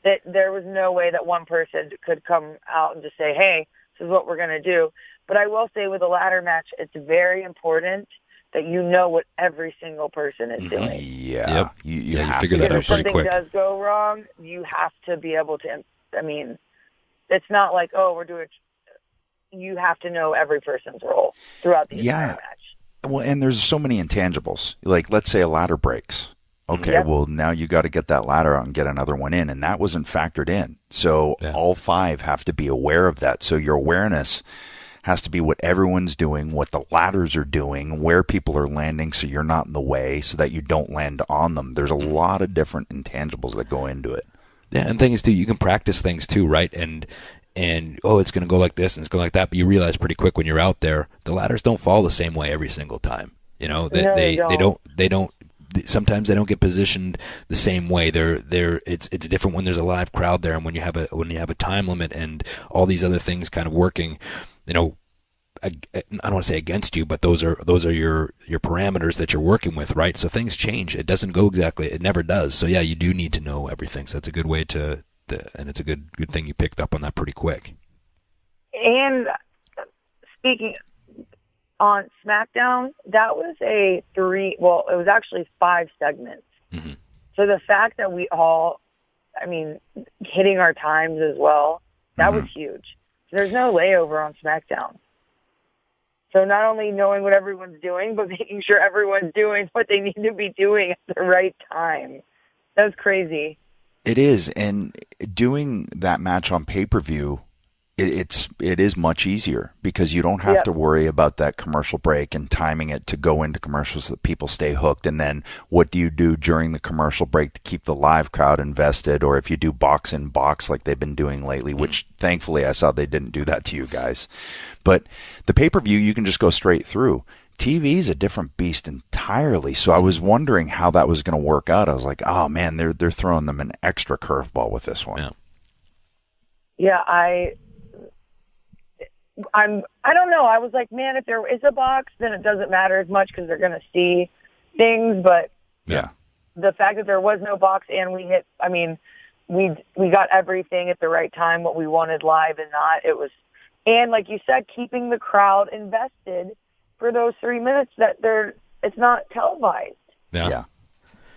There was no way that one person could come out and just say, hey, this is what we're going to do. But I will say with a ladder match, it's very important that you know what every single person is doing. Yeah. Yep. You figure that out pretty quick. If something does go wrong, you have to be able to, I mean, it's not like, oh, you have to know every person's role throughout the entire match. Well, and there's so many intangibles. Like, let's say a ladder breaks. Okay, well, now you got to get that ladder out and get another one in, and that wasn't factored in. So all 5 have to be aware of that. So your awareness has to be what everyone's doing, what the ladders are doing, where people are landing so you're not in the way so that you don't land on them. There's a lot of different intangibles that go into it. Yeah, and the thing is, too, you can practice things, too, right? And it's going to go like this and it's going like that, but you realize pretty quick when you're out there, the ladders don't fall the same way every single time. You know, they don't. Sometimes they don't get positioned the same way. It's different when there's a live crowd there, and when you have a time limit and all these other things kind of working. You know, I don't want to say against you, but those are your parameters that you're working with, right? So things change. It doesn't go exactly. It never does. So yeah, you do need to know everything. So that's a good way to and it's a good thing you picked up on that pretty quick. And speaking on SmackDown, that was it was actually 5 segments. Mm-hmm. So the fact that we all, I mean, hitting our times as well, that was huge. There's no layover on SmackDown. So not only knowing what everyone's doing, but making sure everyone's doing what they need to be doing at the right time. That was crazy. It is. And doing that match on pay-per-view, it is much easier because you don't have to worry about that commercial break and timing it to go into commercials so that people stay hooked. And then what do you do during the commercial break to keep the live crowd invested? Or if you do box in box like they've been doing lately, which thankfully I saw they didn't do that to you guys. But the pay-per-view, you can just go straight through. TV is a different beast entirely. So I was wondering how that was going to work out. I was like, oh man, they're throwing them an extra curveball with this one. Yeah, I don't know. I was like, man, if there is a box, then it doesn't matter as much because they're going to see things. But the fact that there was no box and we got everything at the right time, what we wanted live and not. It was, and like you said, keeping the crowd invested for those 3 minutes that it's not televised. Yeah.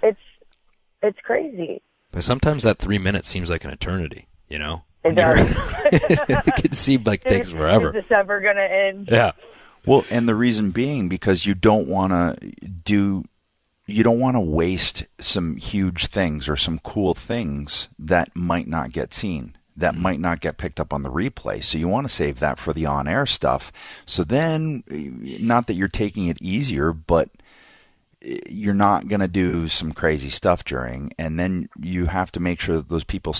It's crazy. But sometimes that 3 minutes seems like an eternity, you know? It does. It can seem like things forever. Is this ever going to end? Yeah. Well, and the reason being because you don't want to waste some huge things or some cool things that might not get seen, that might not get picked up on the replay. So you want to save that for the on-air stuff. So then, not that you're taking it easier, but you're not going to do some crazy stuff during, and then you have to make sure that those people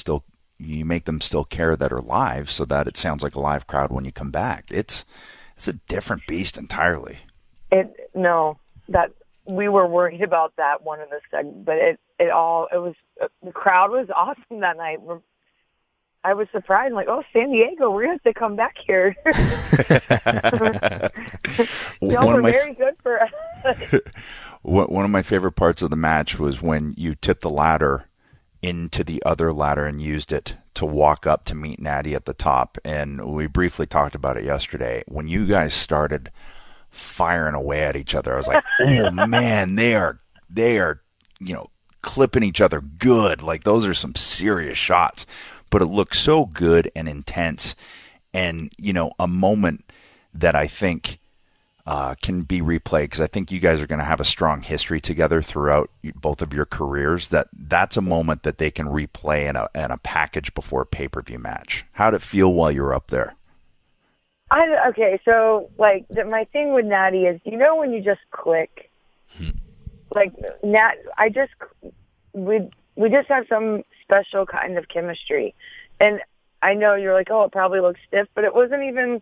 you make them still care that are live so that it sounds like a live crowd when you come back. It's a different beast entirely. That we were worried about that one of the segments, but the crowd was awesome that night. I was surprised. I'm like, oh, San Diego, we're going to have to come back here. Y'all were very good for us. One of my favorite parts of the match was when you tipped the ladder into the other ladder and used it to walk up to meet Natty at the top. And we briefly talked about it yesterday. When you guys started firing away at each other, I was like, oh man, they are, clipping each other good. Like those are some serious shots, but it looks so good and intense. And, a moment that I think can be replayed, because I think you guys are going to have a strong history together throughout both of your careers. That's a moment that they can replay in a package before a pay-per-view match. How'd it feel while you were up there? Okay, so my thing with Natty is, when you just click, we just have some special kind of chemistry, and I know you're like, oh, it probably looks stiff, but it wasn't even.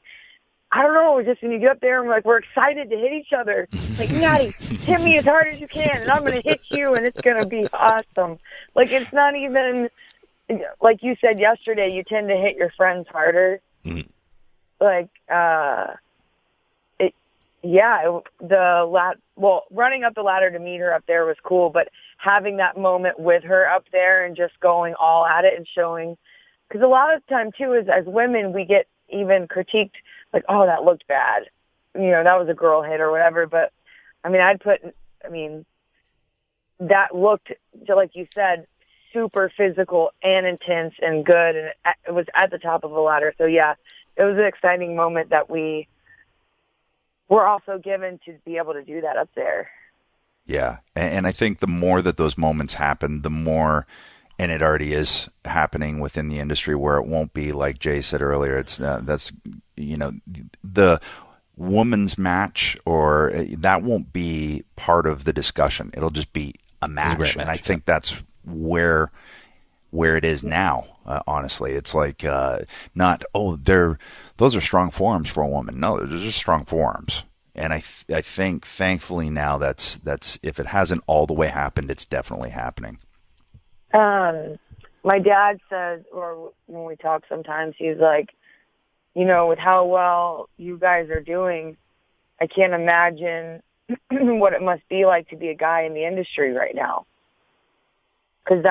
I don't know, just when you get up there and we're excited to hit each other. Like, Natty, hit me as hard as you can, and I'm going to hit you, and it's going to be awesome. It's not even, like you said yesterday, you tend to hit your friends harder. Mm-hmm. Running up the ladder to meet her up there was cool, but having that moment with her up there and just going all at it and showing, because a lot of the time, too, is as women, we get even critiqued, like, oh, that looked bad. That was a girl hit or whatever. But, that looked, like you said, super physical and intense and good. And it was at the top of the ladder. So, yeah, it was an exciting moment that we were also given to be able to do that up there. Yeah. And I think the more that those moments happen, the more... And it already is happening within the industry where it won't be like Jay said earlier. It's the woman's match or that won't be part of the discussion. It'll just be a match, and I think that's where it is now. Honestly, it's like not those are strong forearms for a woman. No, they're just strong forearms. And I think thankfully now that's if it hasn't all the way happened, it's definitely happening. My dad says, or when we talk sometimes, he's like, with how well you guys are doing, I can't imagine what it must be like to be a guy in the industry right now. Because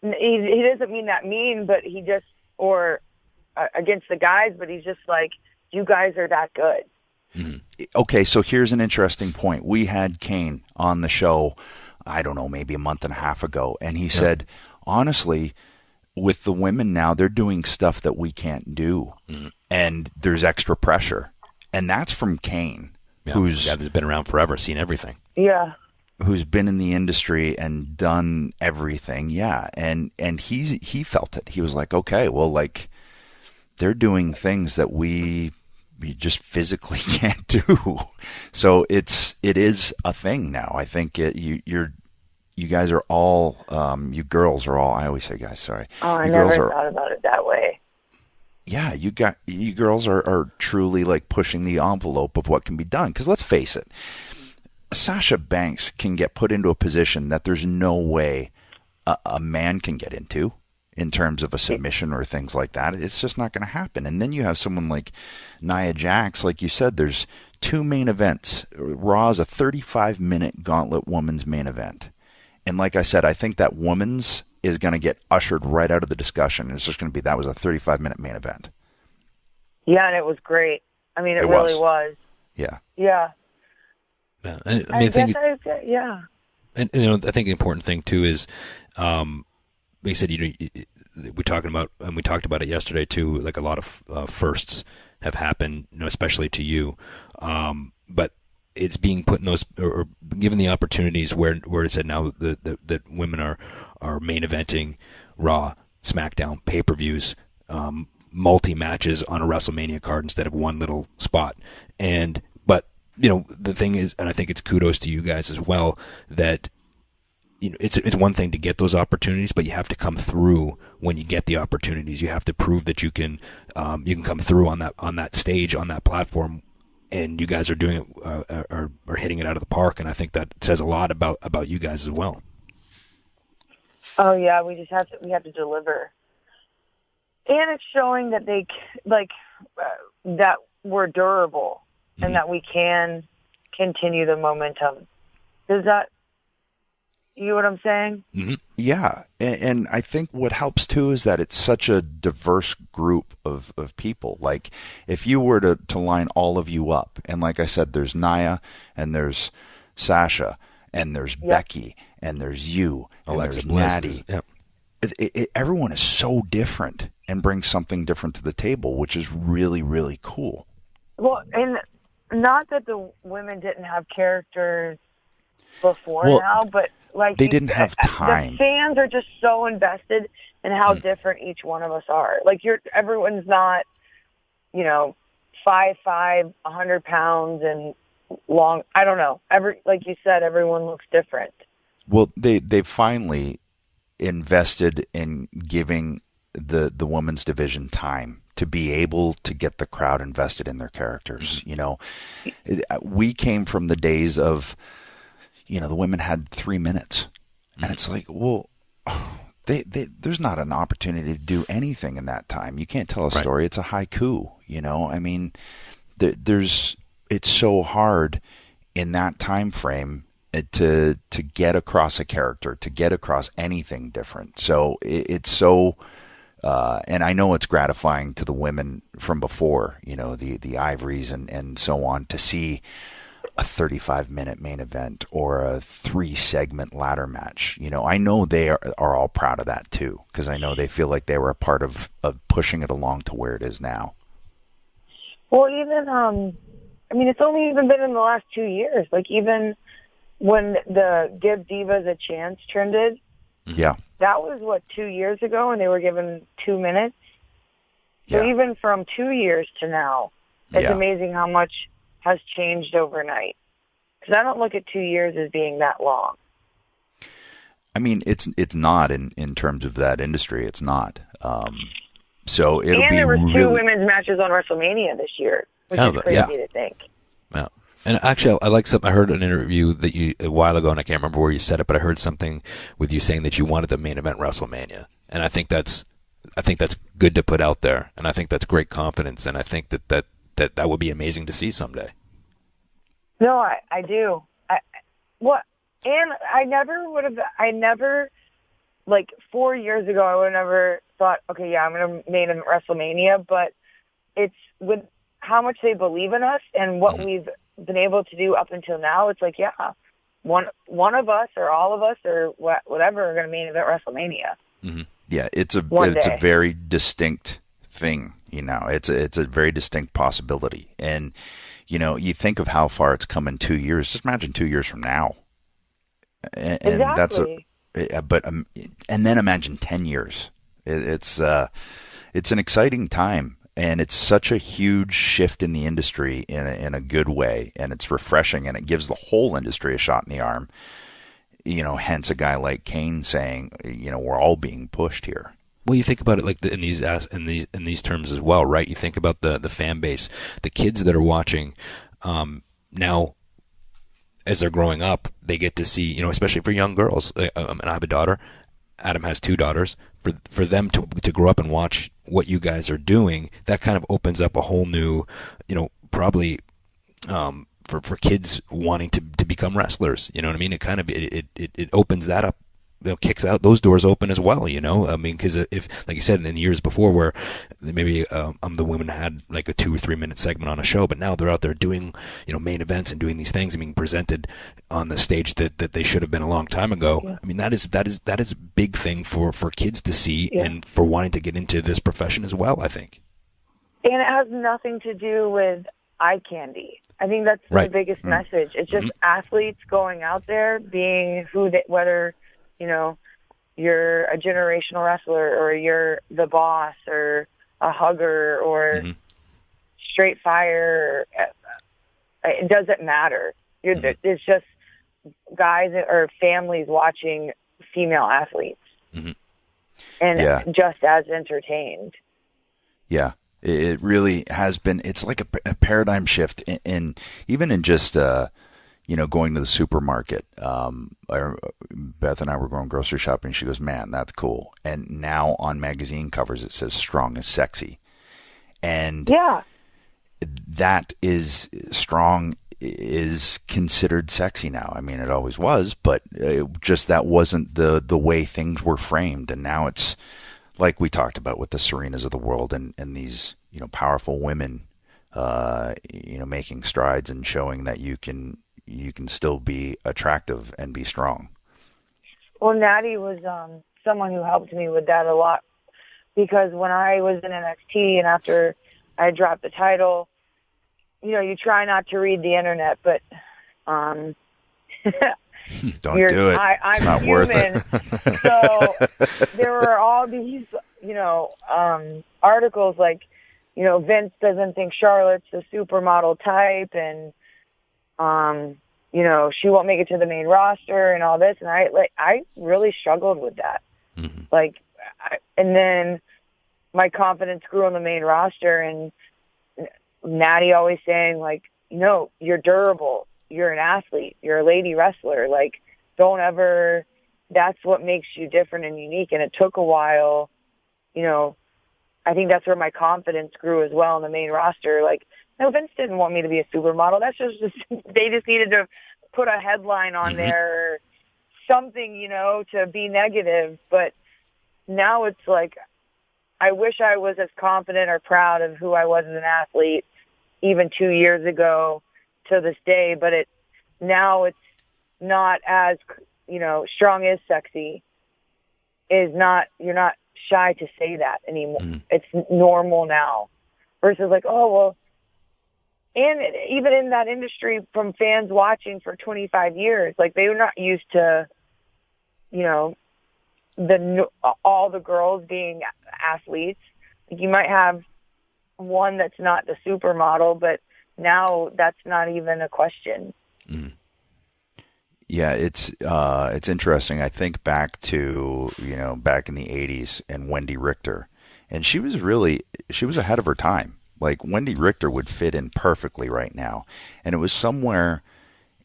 he doesn't mean that mean, but he just, or against the guys, but he's just like, you guys are that good. Mm-hmm. Okay, so here's an interesting point. We had Kane on the show, I don't know, maybe a month and a half ago, and he said, honestly, with the women now, they're doing stuff that we can't do, and there's extra pressure, and that's from Kane, who's been around forever, seen everything. Yeah. Who's been in the industry and done everything, and he felt it. He was like, okay, well, they're doing things that we just physically can't do. So it is a thing now. I think you guys are all, you girls are all, I always say guys, sorry. Oh, I never thought about it that way. Yeah, you girls are truly like pushing the envelope of what can be done. Because let's face it, Sasha Banks can get put into a position that there's no way a man can get into in terms of a submission or things like that. It's just not going to happen. And then you have someone like Nia Jax, like you said, there's 2 main events. Raw's a 35-minute gauntlet women's main event. And like I said, I think that women's is going to get ushered right out of the discussion. It's just going to be, that was a 35-minute main event. Yeah, and it was great. I mean, it really was. Yeah. Yeah. Yeah. And I think the important thing too is, like I said, we talked about it yesterday too. Like a lot of firsts have happened, especially to you. But it's being put in those or given the opportunities where it said now that women are main eventing Raw, SmackDown, pay-per-views, multi-matches on a WrestleMania card instead of one little spot. But the thing is, and I think it's kudos to you guys as well, that it's one thing to get those opportunities, but you have to come through when you get the opportunities. You have to prove that you can come through on that stage, on that platform, and you guys are doing it, are hitting it out of the park. And I think that says a lot about you guys as well. Oh yeah, we have to deliver, and it's showing that they that we're durable and that we can continue the momentum. Does that? You know what I'm saying? Mm-hmm. Yeah, and I think what helps too is that it's such a diverse group of people. Like, if you were to line all of you up, and like I said, there's Nia, and there's Sasha, and there's Becky, and there's you, and Alexa there's Bliss, Natty. Everyone is so different and brings something different to the table, which is really, really cool. Well, and not that the women didn't have characters before now, but like they didn't have time. The fans are just so invested in how different each one of us are. Like everyone's not, 5'5", 100 pounds and long. I don't know. Like you said, everyone looks different. Well, they finally invested in giving the women's division time to be able to get the crowd invested in their characters. We came from the days of, the women had 3 minutes, and it's like, well, there's not an opportunity to do anything in that time. You can't tell a story. It's a haiku, I mean, it's so hard in that time frame to get across a character, to get across anything different. So it's so, and I know it's gratifying to the women from before, the Ivories and so on, to see a 35-minute main event or a 3-segment ladder match. I know they are all proud of that too, because I know they feel like they were a part of pushing it along to where it is now. Well, even it's only even been in the last 2 years. Like, even when the Give Divas a Chance trended, yeah, that was 2 years ago, and they were given 2 minutes. So even from 2 years to now, it's amazing how much has changed overnight. Because I don't look at 2 years as being that long. I mean, it's not in terms of that industry. It's not. So it'll be. And there were 2 women's matches on WrestleMania this year, which is crazy to think. Yeah. And actually, I like something. I heard an interview that you a while ago, and I can't remember where you said it, but I heard something with you saying that you wanted the main event WrestleMania, and I think that's good to put out there, and I think that's great confidence, and I think that would be amazing to see someday. No, I do. And I never, like 4 years ago, I would have never thought, okay, yeah, I'm going to main event WrestleMania, but it's with how much they believe in us and what we've been able to do up until now. It's like, yeah, one of us or all of us or whatever are going to main event WrestleMania. Mm-hmm. Yeah, it's a very distinct thing. It's a very distinct possibility. And, you think of how far it's come in 2 years. Just imagine 2 years from now. And exactly. And then imagine 10 years. It's an exciting time. And it's such a huge shift in the industry in a good way, and it's refreshing, and it gives the whole industry a shot in the arm. Hence a guy like Kane saying, we're all being pushed here. Well, you think about it like in these terms as well, right? You think about the fan base, the kids that are watching now. As they're growing up, they get to see, especially for young girls. And I have a daughter. Adam has 2 daughters. For them to grow up and watch what you guys are doing, that kind of opens up a whole new, probably for kids wanting to become wrestlers. You know what I mean? It kind of it opens that up. Kicks out those doors open as well, I mean, because if, like you said, in years before where maybe the women had like a 2 or 3 minute segment on a show, but now they're out there doing, main events and doing these things and being presented on the stage that they should have been a long time ago. Yeah. I mean, that is a big thing for kids to see and for wanting to get into this profession as well, I think. And it has nothing to do with eye candy. I think that's the biggest message. It's just athletes going out there being whether you're a generational wrestler or you're the boss or a hugger or straight fire. It doesn't matter. It's just guys or families watching female athletes and just as entertained. Yeah, it really has been. It's like a paradigm shift even in just going to the supermarket. Beth and I were going grocery shopping. She goes, "Man, that's cool." And now on magazine covers it says "Strong is sexy," and that is strong is considered sexy now. I mean, it always was, but just that wasn't the way things were framed. And now it's like we talked about with the Serenas of the world and these powerful women, making strides and showing that you can still be attractive and be strong. Well, Natty was someone who helped me with that a lot, because when I was in NXT and after I dropped the title, you try not to read the internet, but don't do it. It's not human, worth it. So there were all these, articles like, Vince doesn't think Charlotte's the supermodel type, and she won't make it to the main roster and all this. And I really struggled with that. And then my confidence grew on the main roster, and Natty always saying you're durable. You're an athlete. You're a lady wrestler. Don't ever, that's what makes you different and unique. And it took a while, I think that's where my confidence grew as well on the main roster. No, Vince didn't want me to be a supermodel. That's just they just needed to put a headline on there, or something, to be negative. But now it's I wish I was as confident or proud of who I was as an athlete even 2 years ago to this day. But now it's not as, strong is sexy. You're not shy to say that anymore. It's normal now versus and even in that industry, from fans watching for 25 years, they were not used to, all the girls being athletes. You might have one that's not the supermodel, but now that's not even a question. Yeah, it's interesting. I think back to, back in the 80s and Wendy Richter, and she was ahead of her time. Wendy Richter would fit in perfectly right now. And it was somewhere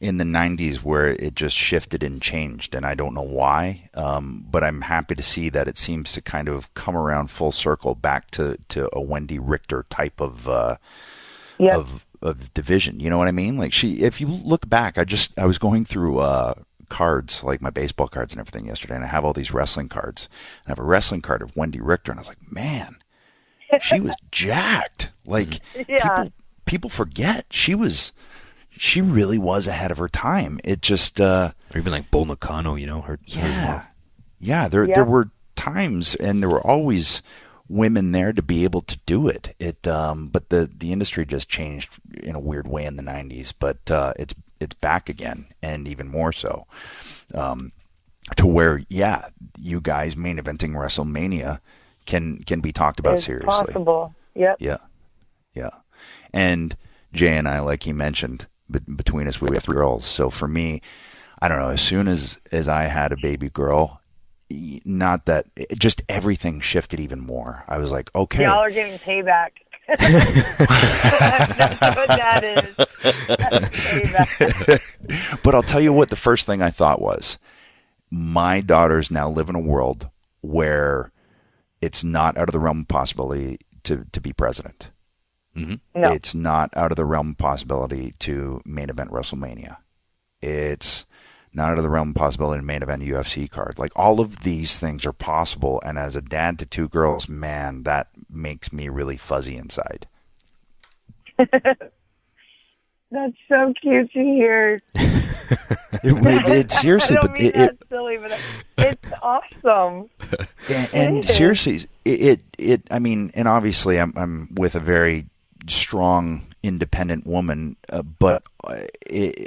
in the 90s where it just shifted and changed, and I don't know why, but I'm happy to see that it seems to kind of come around full circle back to a Wendy Richter type of division. You know what I mean? If you look back, I was going through cards, my baseball cards and everything yesterday, and I have all these wrestling cards. And I have a wrestling card of Wendy Richter, and I was like, man, she was jacked. People forget she really was ahead of her time. It just or even Bull Nakano, her. There were times, and there were always women there to be able to do it. But the industry just changed in a weird way in the 90s. But it's back again, and even more so, to where you guys main eventing WrestleMania can be talked about seriously. Possible. Yep. Yeah. And Jay and I, like he mentioned, between us, we have 3 girls. So for me, I don't know, as soon as I had a baby girl, not that, just everything shifted even more. I was like, okay. Y'all are getting payback. That's what that is. Payback. But I'll tell you what, the first thing I thought was, my daughters now live in a world where it's not out of the realm of possibility to be president. Mm-hmm. No. It's not out of the realm of possibility to main event WrestleMania. It's not out of the realm of possibility to main event UFC card. Like, all of these things are possible, and as a dad to 2 girls, man, that makes me really fuzzy inside. That's so cute to hear. It's seriously, I don't mean that silly, but it's awesome. And seriously, I mean, and obviously, I'm with a very strong, independent woman, but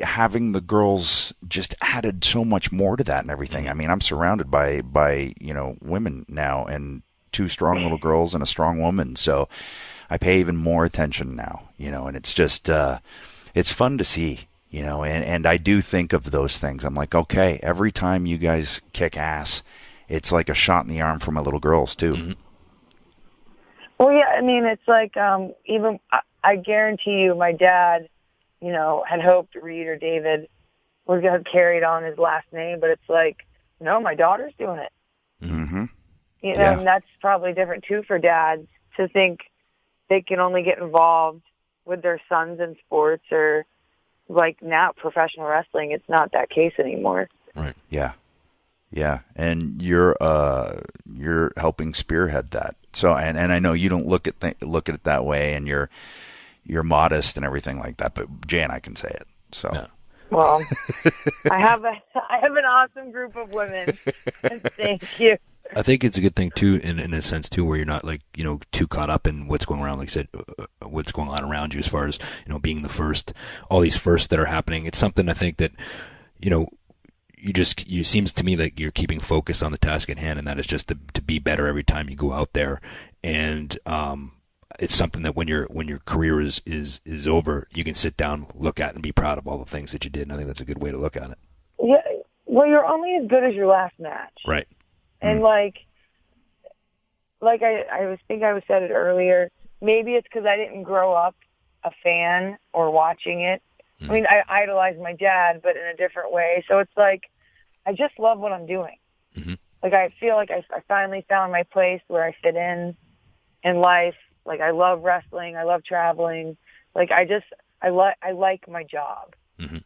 having the girls just added so much more to that and everything. I mean, I'm surrounded by women now, and 2 strong little girls and a strong woman, so I pay even more attention now, and it's just it's fun to see, and I do think of those things. I'm like, okay, every time you guys kick ass, it's like a shot in the arm for my little girls too. Mm-hmm. Well, yeah, I mean, it's like, even, I guarantee you, my dad, had hoped Reed or David was going to carry on his last name, but it's like, no, my daughter's doing it. Mm-hmm. And that's probably different, too, for dads, to think they can only get involved with their sons in sports, or, like, now professional wrestling. It's not that case anymore. Right. Yeah. Yeah, and you're helping spearhead that. So, and I know you don't look at it that way, and you're modest and everything like that. But Jay and I can say it. So, yeah. Well, I have an awesome group of women. Thank you. I think it's a good thing too, in a sense too, where you're not like too caught up in what's going around. Like I said, what's going on around you as far as being the first, all these firsts that are happening. It's something I think that you seems to me like you're keeping focus on the task at hand, and that is just to be better every time you go out there. And it's something that when your career is over, you can sit down, look at, and be proud of all the things that you did. And I think that's a good way to look at it. Yeah. Well, you're only as good as your last match. Right. And like I said it earlier, maybe it's because I didn't grow up a fan or watching it. I mean, I idolize my dad, but in a different way. So it's like, I just love what I'm doing. Mm-hmm. Like, I feel like I finally found my place where I fit in life. Like, I love wrestling. I love traveling. Like, I like my job. Mm-hmm.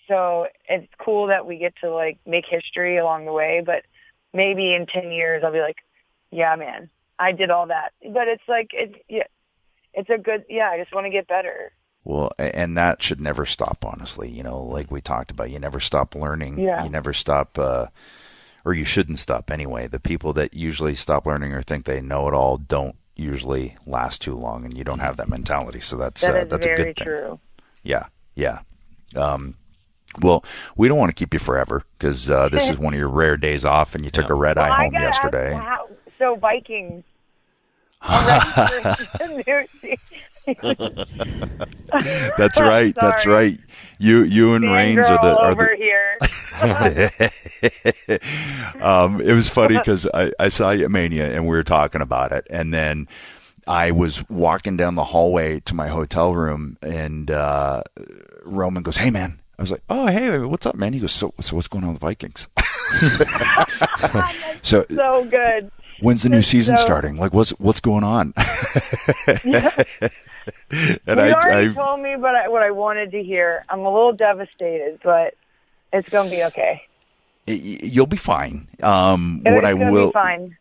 So it's cool that we get to, like, make history along the way. But maybe in 10 years, I'll be like, yeah, man, I did all that. But it's like, it's a good, I just want to get better. Well, and that should never stop, honestly. Like we talked about, you never stop learning. Yeah. You never stop, or you shouldn't stop anyway. The people that usually stop learning or think they know it all don't usually last too long, and you don't have that mentality. So that's a good thing. Very true. Yeah. Well, we don't want to keep you forever, because this is one of your rare days off, and you took a red eye home yesterday. So Vikings. I'm ready for the new season. That's right. That's right. You and Reigns are the here. It was funny because I saw you at Mania and we were talking about it, and then I was walking down the hallway to my hotel room, and Roman goes, "Hey, man." I was like, "Oh, hey, what's up, man?" He goes, "So what's going on with the Vikings?" so good. When's the new season starting? Like, what's going on? And you already told me what I wanted to hear. I'm a little devastated, but it's going to be okay. You'll be fine. Be fine.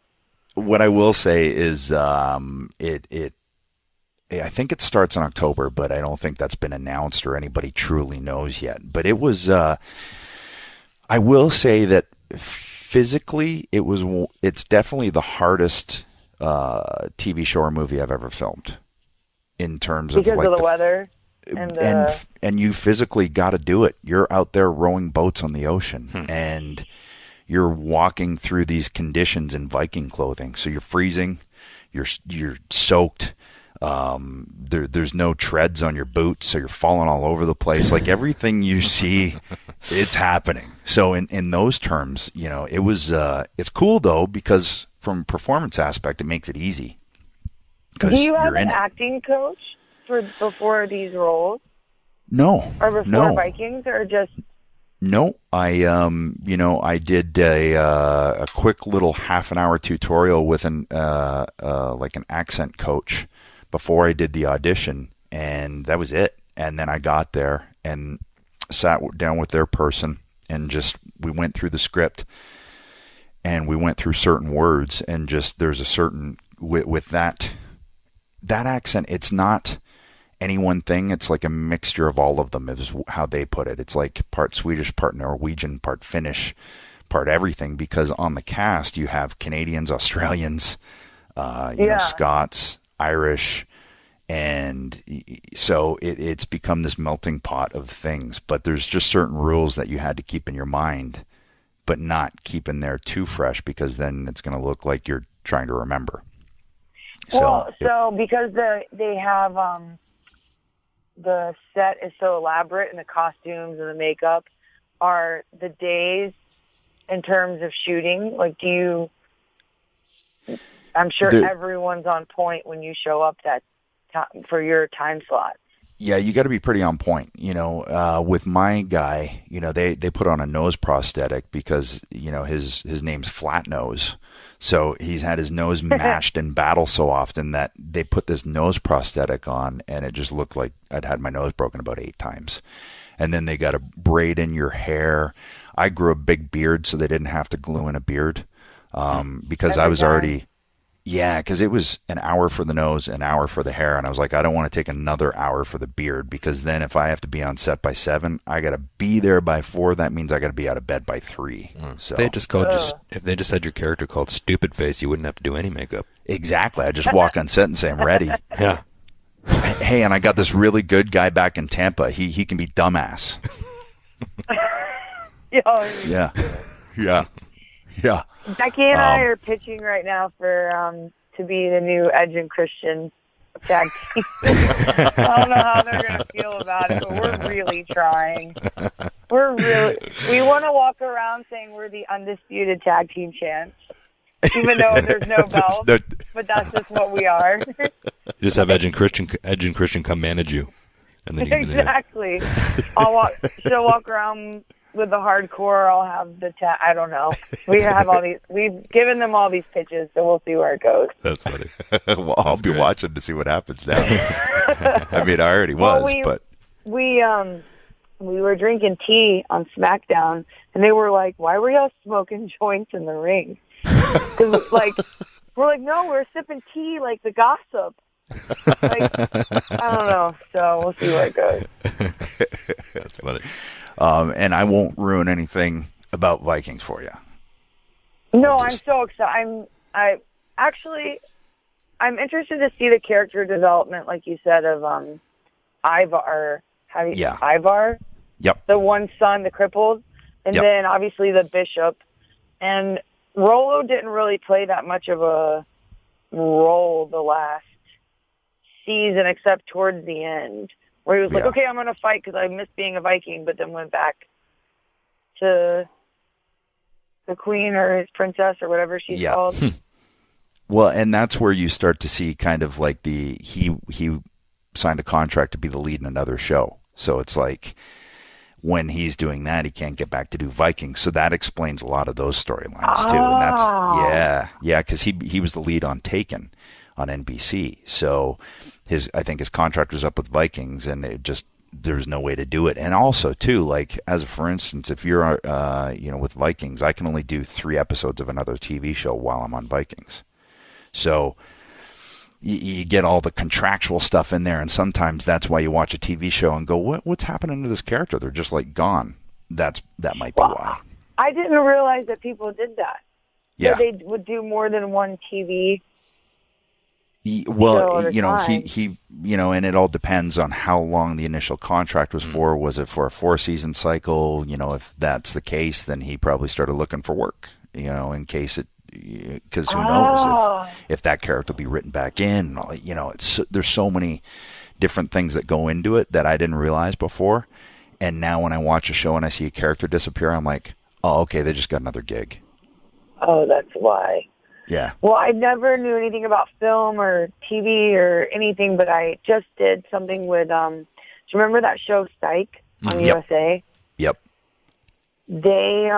What I will say is, I think it starts in October, but I don't think that's been announced or anybody truly knows yet. But it was. I will say that physically, it's definitely the hardest TV show or movie I've ever filmed. In terms of because of the weather and you physically got to do it. You're out there rowing boats on the ocean, and you're walking through these conditions in Viking clothing. So you're freezing, you're soaked. There's no treads on your boots, so you're falling all over the place. Like everything you see, it's happening. So in those terms, it was it's cool though, because from a performance aspect, it makes it easy. Do you have an acting coach before these roles? No. Or before Vikings, or just? No, I did a quick little half-an-hour tutorial with an accent coach before I did the audition, and that was it. And then I got there and sat down with their person, and we went through the script, and we went through certain words, and there's a certain with that accent. It's not any one thing. It's like a mixture of all of them, is how they put it. It's like part Swedish, part Norwegian, part Finnish, part everything, because on the cast you have Canadians, Australians, Scots, Irish, and so it's become this melting pot of things. But there's just certain rules that you had to keep in your mind, but not keep in there too fresh, because then it's going to look like you're trying to remember. So because they have the set is so elaborate, and the costumes and the makeup, are the days in terms of shooting, like, I'm sure everyone's on point when you show up that for your time slot. Yeah, you got to be pretty on point. With my guy, they put on a nose prosthetic because, his name's Flat Nose. So he's had his nose mashed in battle so often that they put this nose prosthetic on, and it just looked like I'd had my nose broken about 8 times. And then they got to braid in your hair. I grew a big beard, so they didn't have to glue in a beard because I was already... Yeah, because it was an hour for the nose, an hour for the hair, and I was like, I don't want to take another hour for the beard, because then if I have to be on set by 7, I got to be there by 4. That means I got to be out of bed by 3. So if they just had your character called Stupid Face, you wouldn't have to do any makeup. Exactly. I just walk on set and say I'm ready. Yeah. Hey, and I got this really good guy back in Tampa. He can be dumbass. Yeah. Becky and I are pitching right now for to be the new Edge and Christian tag team. I don't know how they're going to feel about it, but we're really trying. We want to walk around saying we're the undisputed tag team champs, even though there's no belt. But that's just what we are. You just have Edge and Christian come manage you, and then exactly. She'll walk around with the hardcore. I'll have the I don't know. We've given them all these pitches, so we'll see where it goes. That's funny. Well, I'll be watching to see what happens now. I mean, I already was, but we were drinking tea on SmackDown, and they were like, "Why were y'all smoking joints in the ring?" Because we're like, "No, we're sipping tea like the gossip." I don't know. So we'll see where it goes. That's funny. And I won't ruin anything about Vikings for you. No, I'm so excited. I'm interested to see the character development, like you said, of Ivar. Ivar? Yep. The one son, the crippled, and then obviously the bishop. And Rolo didn't really play that much of a role the last season, except towards the end, where he was like, okay, I'm going to fight because I miss being a Viking, but then went back to the queen or his princess or whatever she's called. Well, and that's where you start to see kind of like he signed a contract to be the lead in another show. So it's like when he's doing that, he can't get back to do Vikings. So that explains a lot of those storylines too. And that's, because he was the lead on Taken on NBC. So I think his contract was up with Vikings, and there's no way to do it. And also too, like for instance, if you're with Vikings, I can only do 3 episodes of another TV show while I'm on Vikings. So you get all the contractual stuff in there, and sometimes that's why you watch a TV show and go, what's happening to this character? They're just like gone. That might be why. I didn't realize that people did that. Yeah, so they would do more than one TV. Well, he and it all depends on how long the initial contract was for. Was it for a 4-season cycle? If that's the case, then he probably started looking for work, in case because who knows if that character will be written back in. You know, there's so many different things that go into it that I didn't realize before. And now when I watch a show and I see a character disappear, I'm like, oh, okay, they just got another gig. Oh, that's why. Yeah. Well, I never knew anything about film or TV or anything, but I just did something with, do you remember that show Psych on USA? Yep. They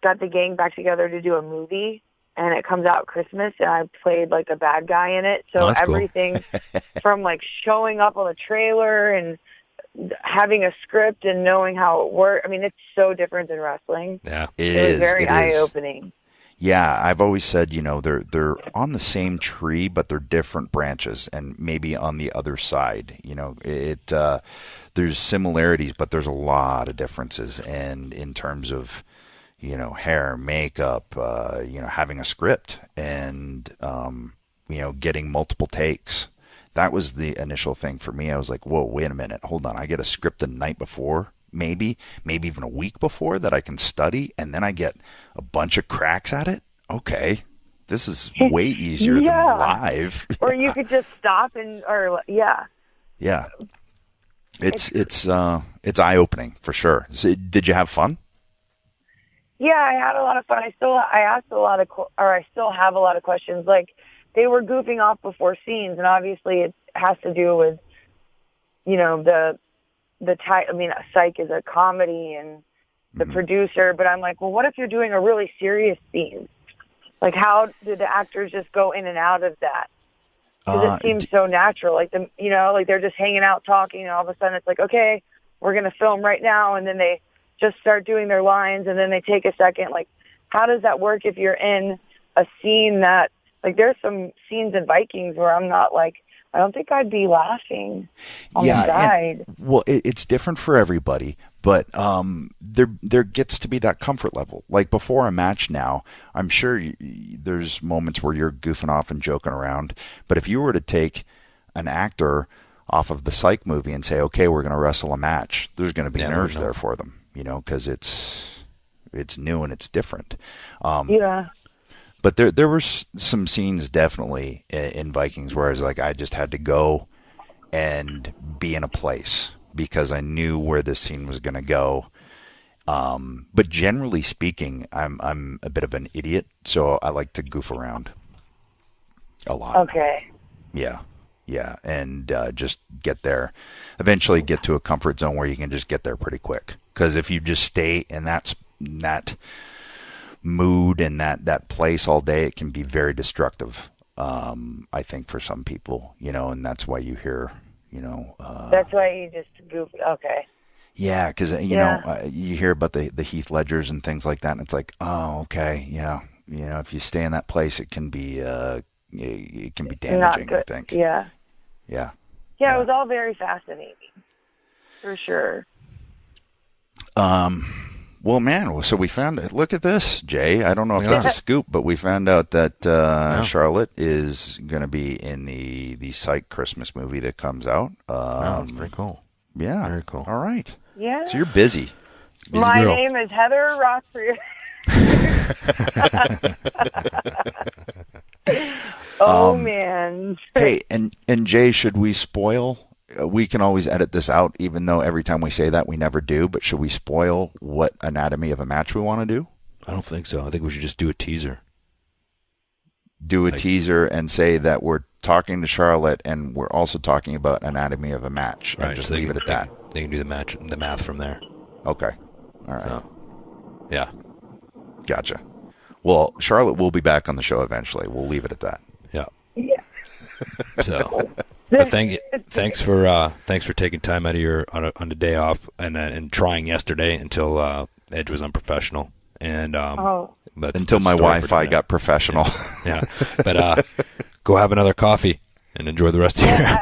got the gang back together to do a movie, and it comes out Christmas, and I played like a bad guy in it. So everything from like showing up on the trailer and having a script and knowing how it works. I mean, it's so different than wrestling. Yeah, it was very eye-opening. Yeah, I've always said, you know, they're on the same tree, but they're different branches, and maybe on the other side. You know, there's similarities, but there's a lot of differences. And in terms of, you know, hair, makeup, you know, having a script, and you know, getting multiple takes. That was the initial thing for me. I was like, whoa, wait a minute, hold on. I get a script the night before. Maybe even a week before that I can study, and then I get a bunch of cracks at it. Okay, this is way easier than live. Or you could just stop yeah. It's eye opening for sure. So, did you have fun? Yeah, I had a lot of fun. I still have a lot of questions. Like, they were goofing off before scenes, and obviously it has to do with, you know, Psych is a comedy and the producer, but I'm like, well, what if you're doing a really serious scene? Like, how do the actors just go in and out of that? Because it seems so natural. Like, like they're just hanging out talking, and all of a sudden it's like, okay, we're going to film right now, and then they just start doing their lines, and then they take a second. Like, how does that work if you're in a scene that, like, there's some scenes in Vikings where I'm not like, I don't think I'd be laughing on the side. Well, it's different for everybody, but there gets to be that comfort level. Like before a match now, I'm sure there's moments where you're goofing off and joking around. But if you were to take an actor off of the Psych movie and say, okay, we're going to wrestle a match, there's going to be nerves there for them, you know, because it's new and it's different. But there were some scenes definitely in Vikings where I was like, I just had to go and be in a place because I knew where this scene was going to go. But generally speaking, I'm a bit of an idiot, so I like to goof around a lot. Okay. Yeah, and just get there. Eventually get to a comfort zone where you can just get there pretty quick. Because if you just stay in that mood and that place all day, it can be very destructive, I think, for some people, you know, and that's why you hear, you know, that's why you just goof. Okay. Yeah, because you know, you hear about the Heath Ledgers and things like that, and it's like, oh, okay, yeah, you know, if you stay in that place, it can be damaging. I think. Yeah. Yeah. Yeah, it was all very fascinating, for sure. Well, man, so we found, look at this, Jay. I don't know if that's a scoop, but we found out that Charlotte is going to be in the Psych Christmas movie that comes out. That's pretty cool. Yeah. Very cool. All right. Yeah. So you're busy. My name is Heather Rothfield. Man. Hey, and Jay, should we spoil? We can always edit this out, even though every time we say that, we never do. But should we spoil what anatomy of a match we want to do? I don't think so. I think we should just do a teaser. Do a teaser and say that we're talking to Charlotte and we're also talking about anatomy of a match. Right. And just so leave it at that. They can do the math from there. Okay. All right. So, yeah. Gotcha. Well, Charlotte will be back on the show eventually. We'll leave it at that. Yeah. Yeah. So, but thanks for taking time out of your on the day off and trying yesterday until Edge was unprofessional and until my Wi-Fi got professional. Yeah. But go have another coffee and enjoy the rest of your.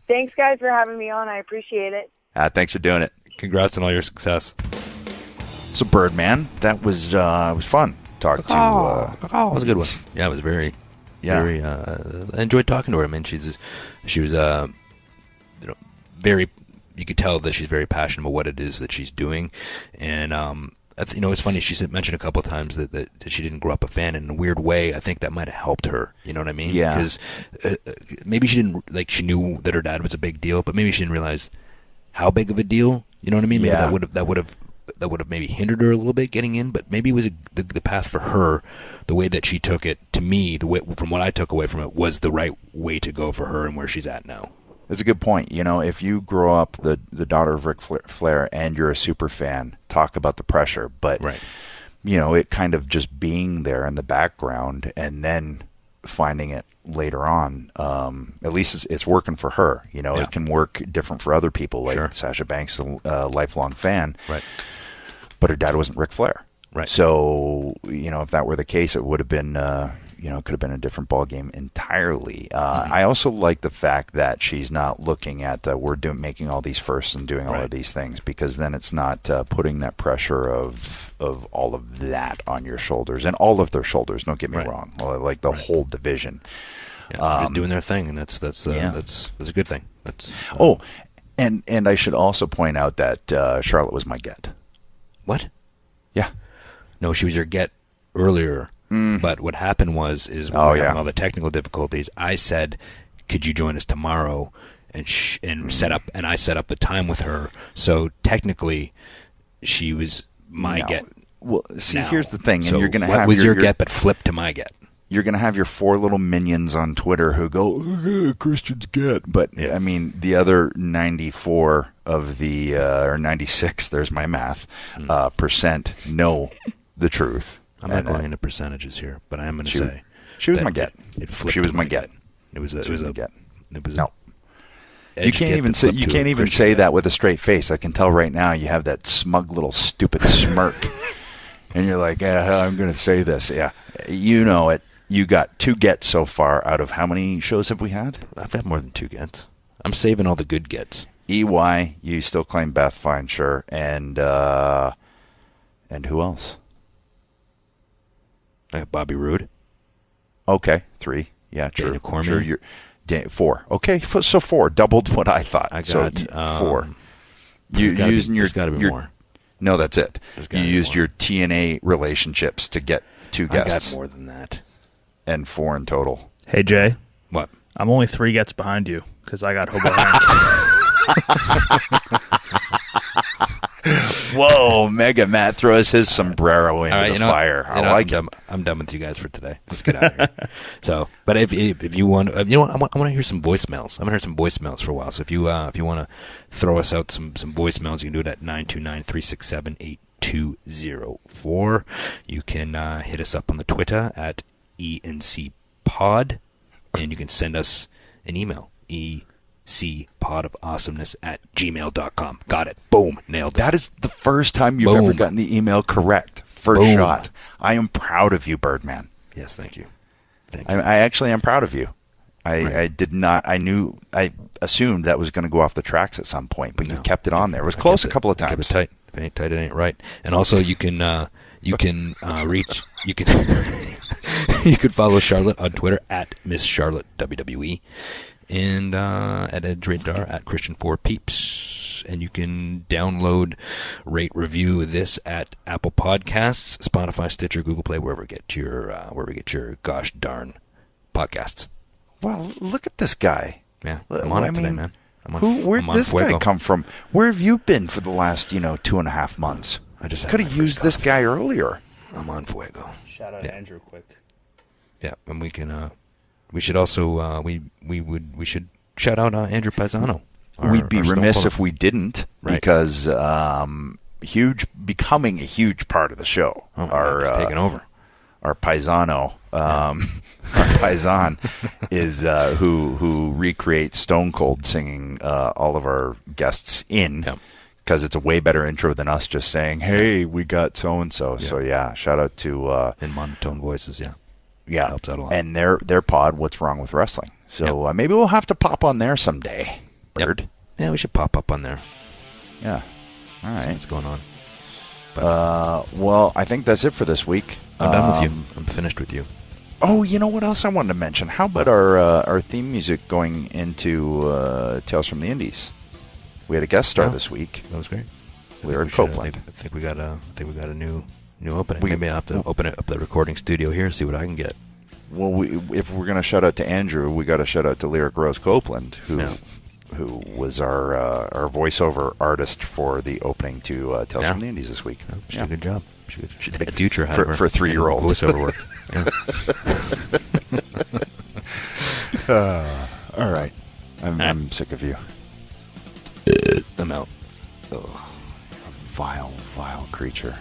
Thanks, guys, for having me on. I appreciate it. Thanks for doing it. Congrats on all your success. So, Birdman, that was fun. It was a good one. Yeah, it was very. Very, I enjoyed talking to her. I mean, she was very. You could tell that she's very passionate about what it is that she's doing, and it's funny. She mentioned a couple of times that she didn't grow up a fan. In a weird way, I think that might have helped her. You know what I mean? Yeah. Because maybe she didn't she knew that her dad was a big deal, but maybe she didn't realize how big of a deal. You know what I mean? Maybe that would have maybe hindered her a little bit getting in. But maybe it was the path for her. The way that she took it, to me, from what I took away from it, was the right way to go for her and where she's at now. That's a good point. If you grow up the daughter of Ric Flair and you're a super fan, talk about the pressure. But, right. It kind of just being there in the background and then finding it later on, at least it's working for her. It can work different for other people, like Sasha Banks, a lifelong fan. Right. But her dad wasn't Ric Flair. Right. So, if that were the case, it would have been... it could have been a different ball game entirely. I also like the fact that she's not looking at making all these firsts and doing all of these things, because then it's not putting that pressure of all of that on your shoulders and all of their shoulders. Don't get me wrong, like the whole division. Yeah, just doing their thing, and that's a good thing. That's and I should also point out that Charlotte was my get. What? Yeah. No, she was your get earlier. But what happened was when we were having all the technical difficulties, I said, "Could you join us tomorrow?" And set up, and I set up the time with her. So technically, she was my get. Well, see, here's the thing, and so you're going to have your get, but flip to my get. You're going to have your 4 little minions on Twitter who go, Christian's get. But, I mean, the other 94 of the, or 96, there's my math, percent know the truth. I'm not going into percentages here, but I am going to say she was my get. She was my get. It was a get. It was no. You can't even say that with a straight face. I can tell right now you have that smug little stupid smirk, and you're like, I'm going to say this. Yeah, you know it. You got 2 gets so far out of how many shows have we had? I've had more than 2 gets. I'm saving all the good gets. EY, you still claim Beth, fine, sure, and who else? I have Bobby Roode. Okay, 3. Yeah, true. Dana Cormier. Sure, you're 4. Okay, so 4. Doubled what I thought. I got 4. There's got to be more. No, that's it. You used your TNA relationships to get 2 guests. I got more than that. And 4 in total. Hey, Jay. What? I'm only 3 gets behind you because I got HOBO Hank. Whoa, Mega Matt throws his sombrero into the fire. I like him. I'm done with you guys for today. Let's get out of here. So, but if you want, I want to hear some voicemails. I haven't heard some voicemails for a while. So if you want to throw us out some voicemails, you can do it at 929-367-8204. You can hit us up on the Twitter at ENCPod, and you can send us an email, podofAwesomeness@gmail.com. Got it. Boom. Nailed it. That is the first time you've ever gotten the email correct. First shot. I am proud of you, Birdman. Yes, thank you. I actually am proud of you. I did not. I assumed that was going to go off the tracks at some point, but you kept it on there. It was close a couple of times. Keep it tight. If it ain't tight, it ain't right. And also, you can reach. You can follow Charlotte on Twitter at Miss Charlotte WWE. And at EdgeRadar at Christian4Peeps. And you can download, rate, review this at Apple Podcasts, Spotify, Stitcher, Google Play, wherever you get your gosh darn podcasts. Wow, look at this guy. Yeah, I'm on it today, man. Where'd this guy come from? Where have you been for the last 2.5 months? I just could have used this guy earlier. I'm on fuego. Shout out to Andrew quick. Yeah, and we can. We should also we should shout out Andrew Paisano. We'd be remiss if we didn't, because becoming a huge part of the show. He's taking over. Our Paisano, our Paisan is who recreates Stone Cold singing all of our guests in. Yeah. Because it's a way better intro than us just saying, "Hey, we got so and so." So shout out to in monotone voices. Yeah, helps out a lot. And their pod, What's Wrong with Wrestling? So maybe we'll have to pop on there someday, Bird. Yep. Yeah, we should pop up on there. Yeah. All right. See what's going on. Well, I think that's it for this week. I'm done with you. I'm finished with you. Oh, you know what else I wanted to mention? How about our theme music going into Tales from the Indies? We had a guest star this week. That was great. Lyric Copeland. I think we got a new opening. Maybe I have to open it up the recording studio here, see what I can get. Well, if we're going to shout out to Andrew, we got to shout out to Lyric Rose Copeland, who was our voiceover artist for the opening to Tales from the Indies this week. She did a good job. She did a big future for a 3-year-old voiceover work. All right, I'm sick of you. I'm out. Ugh. Vile creature.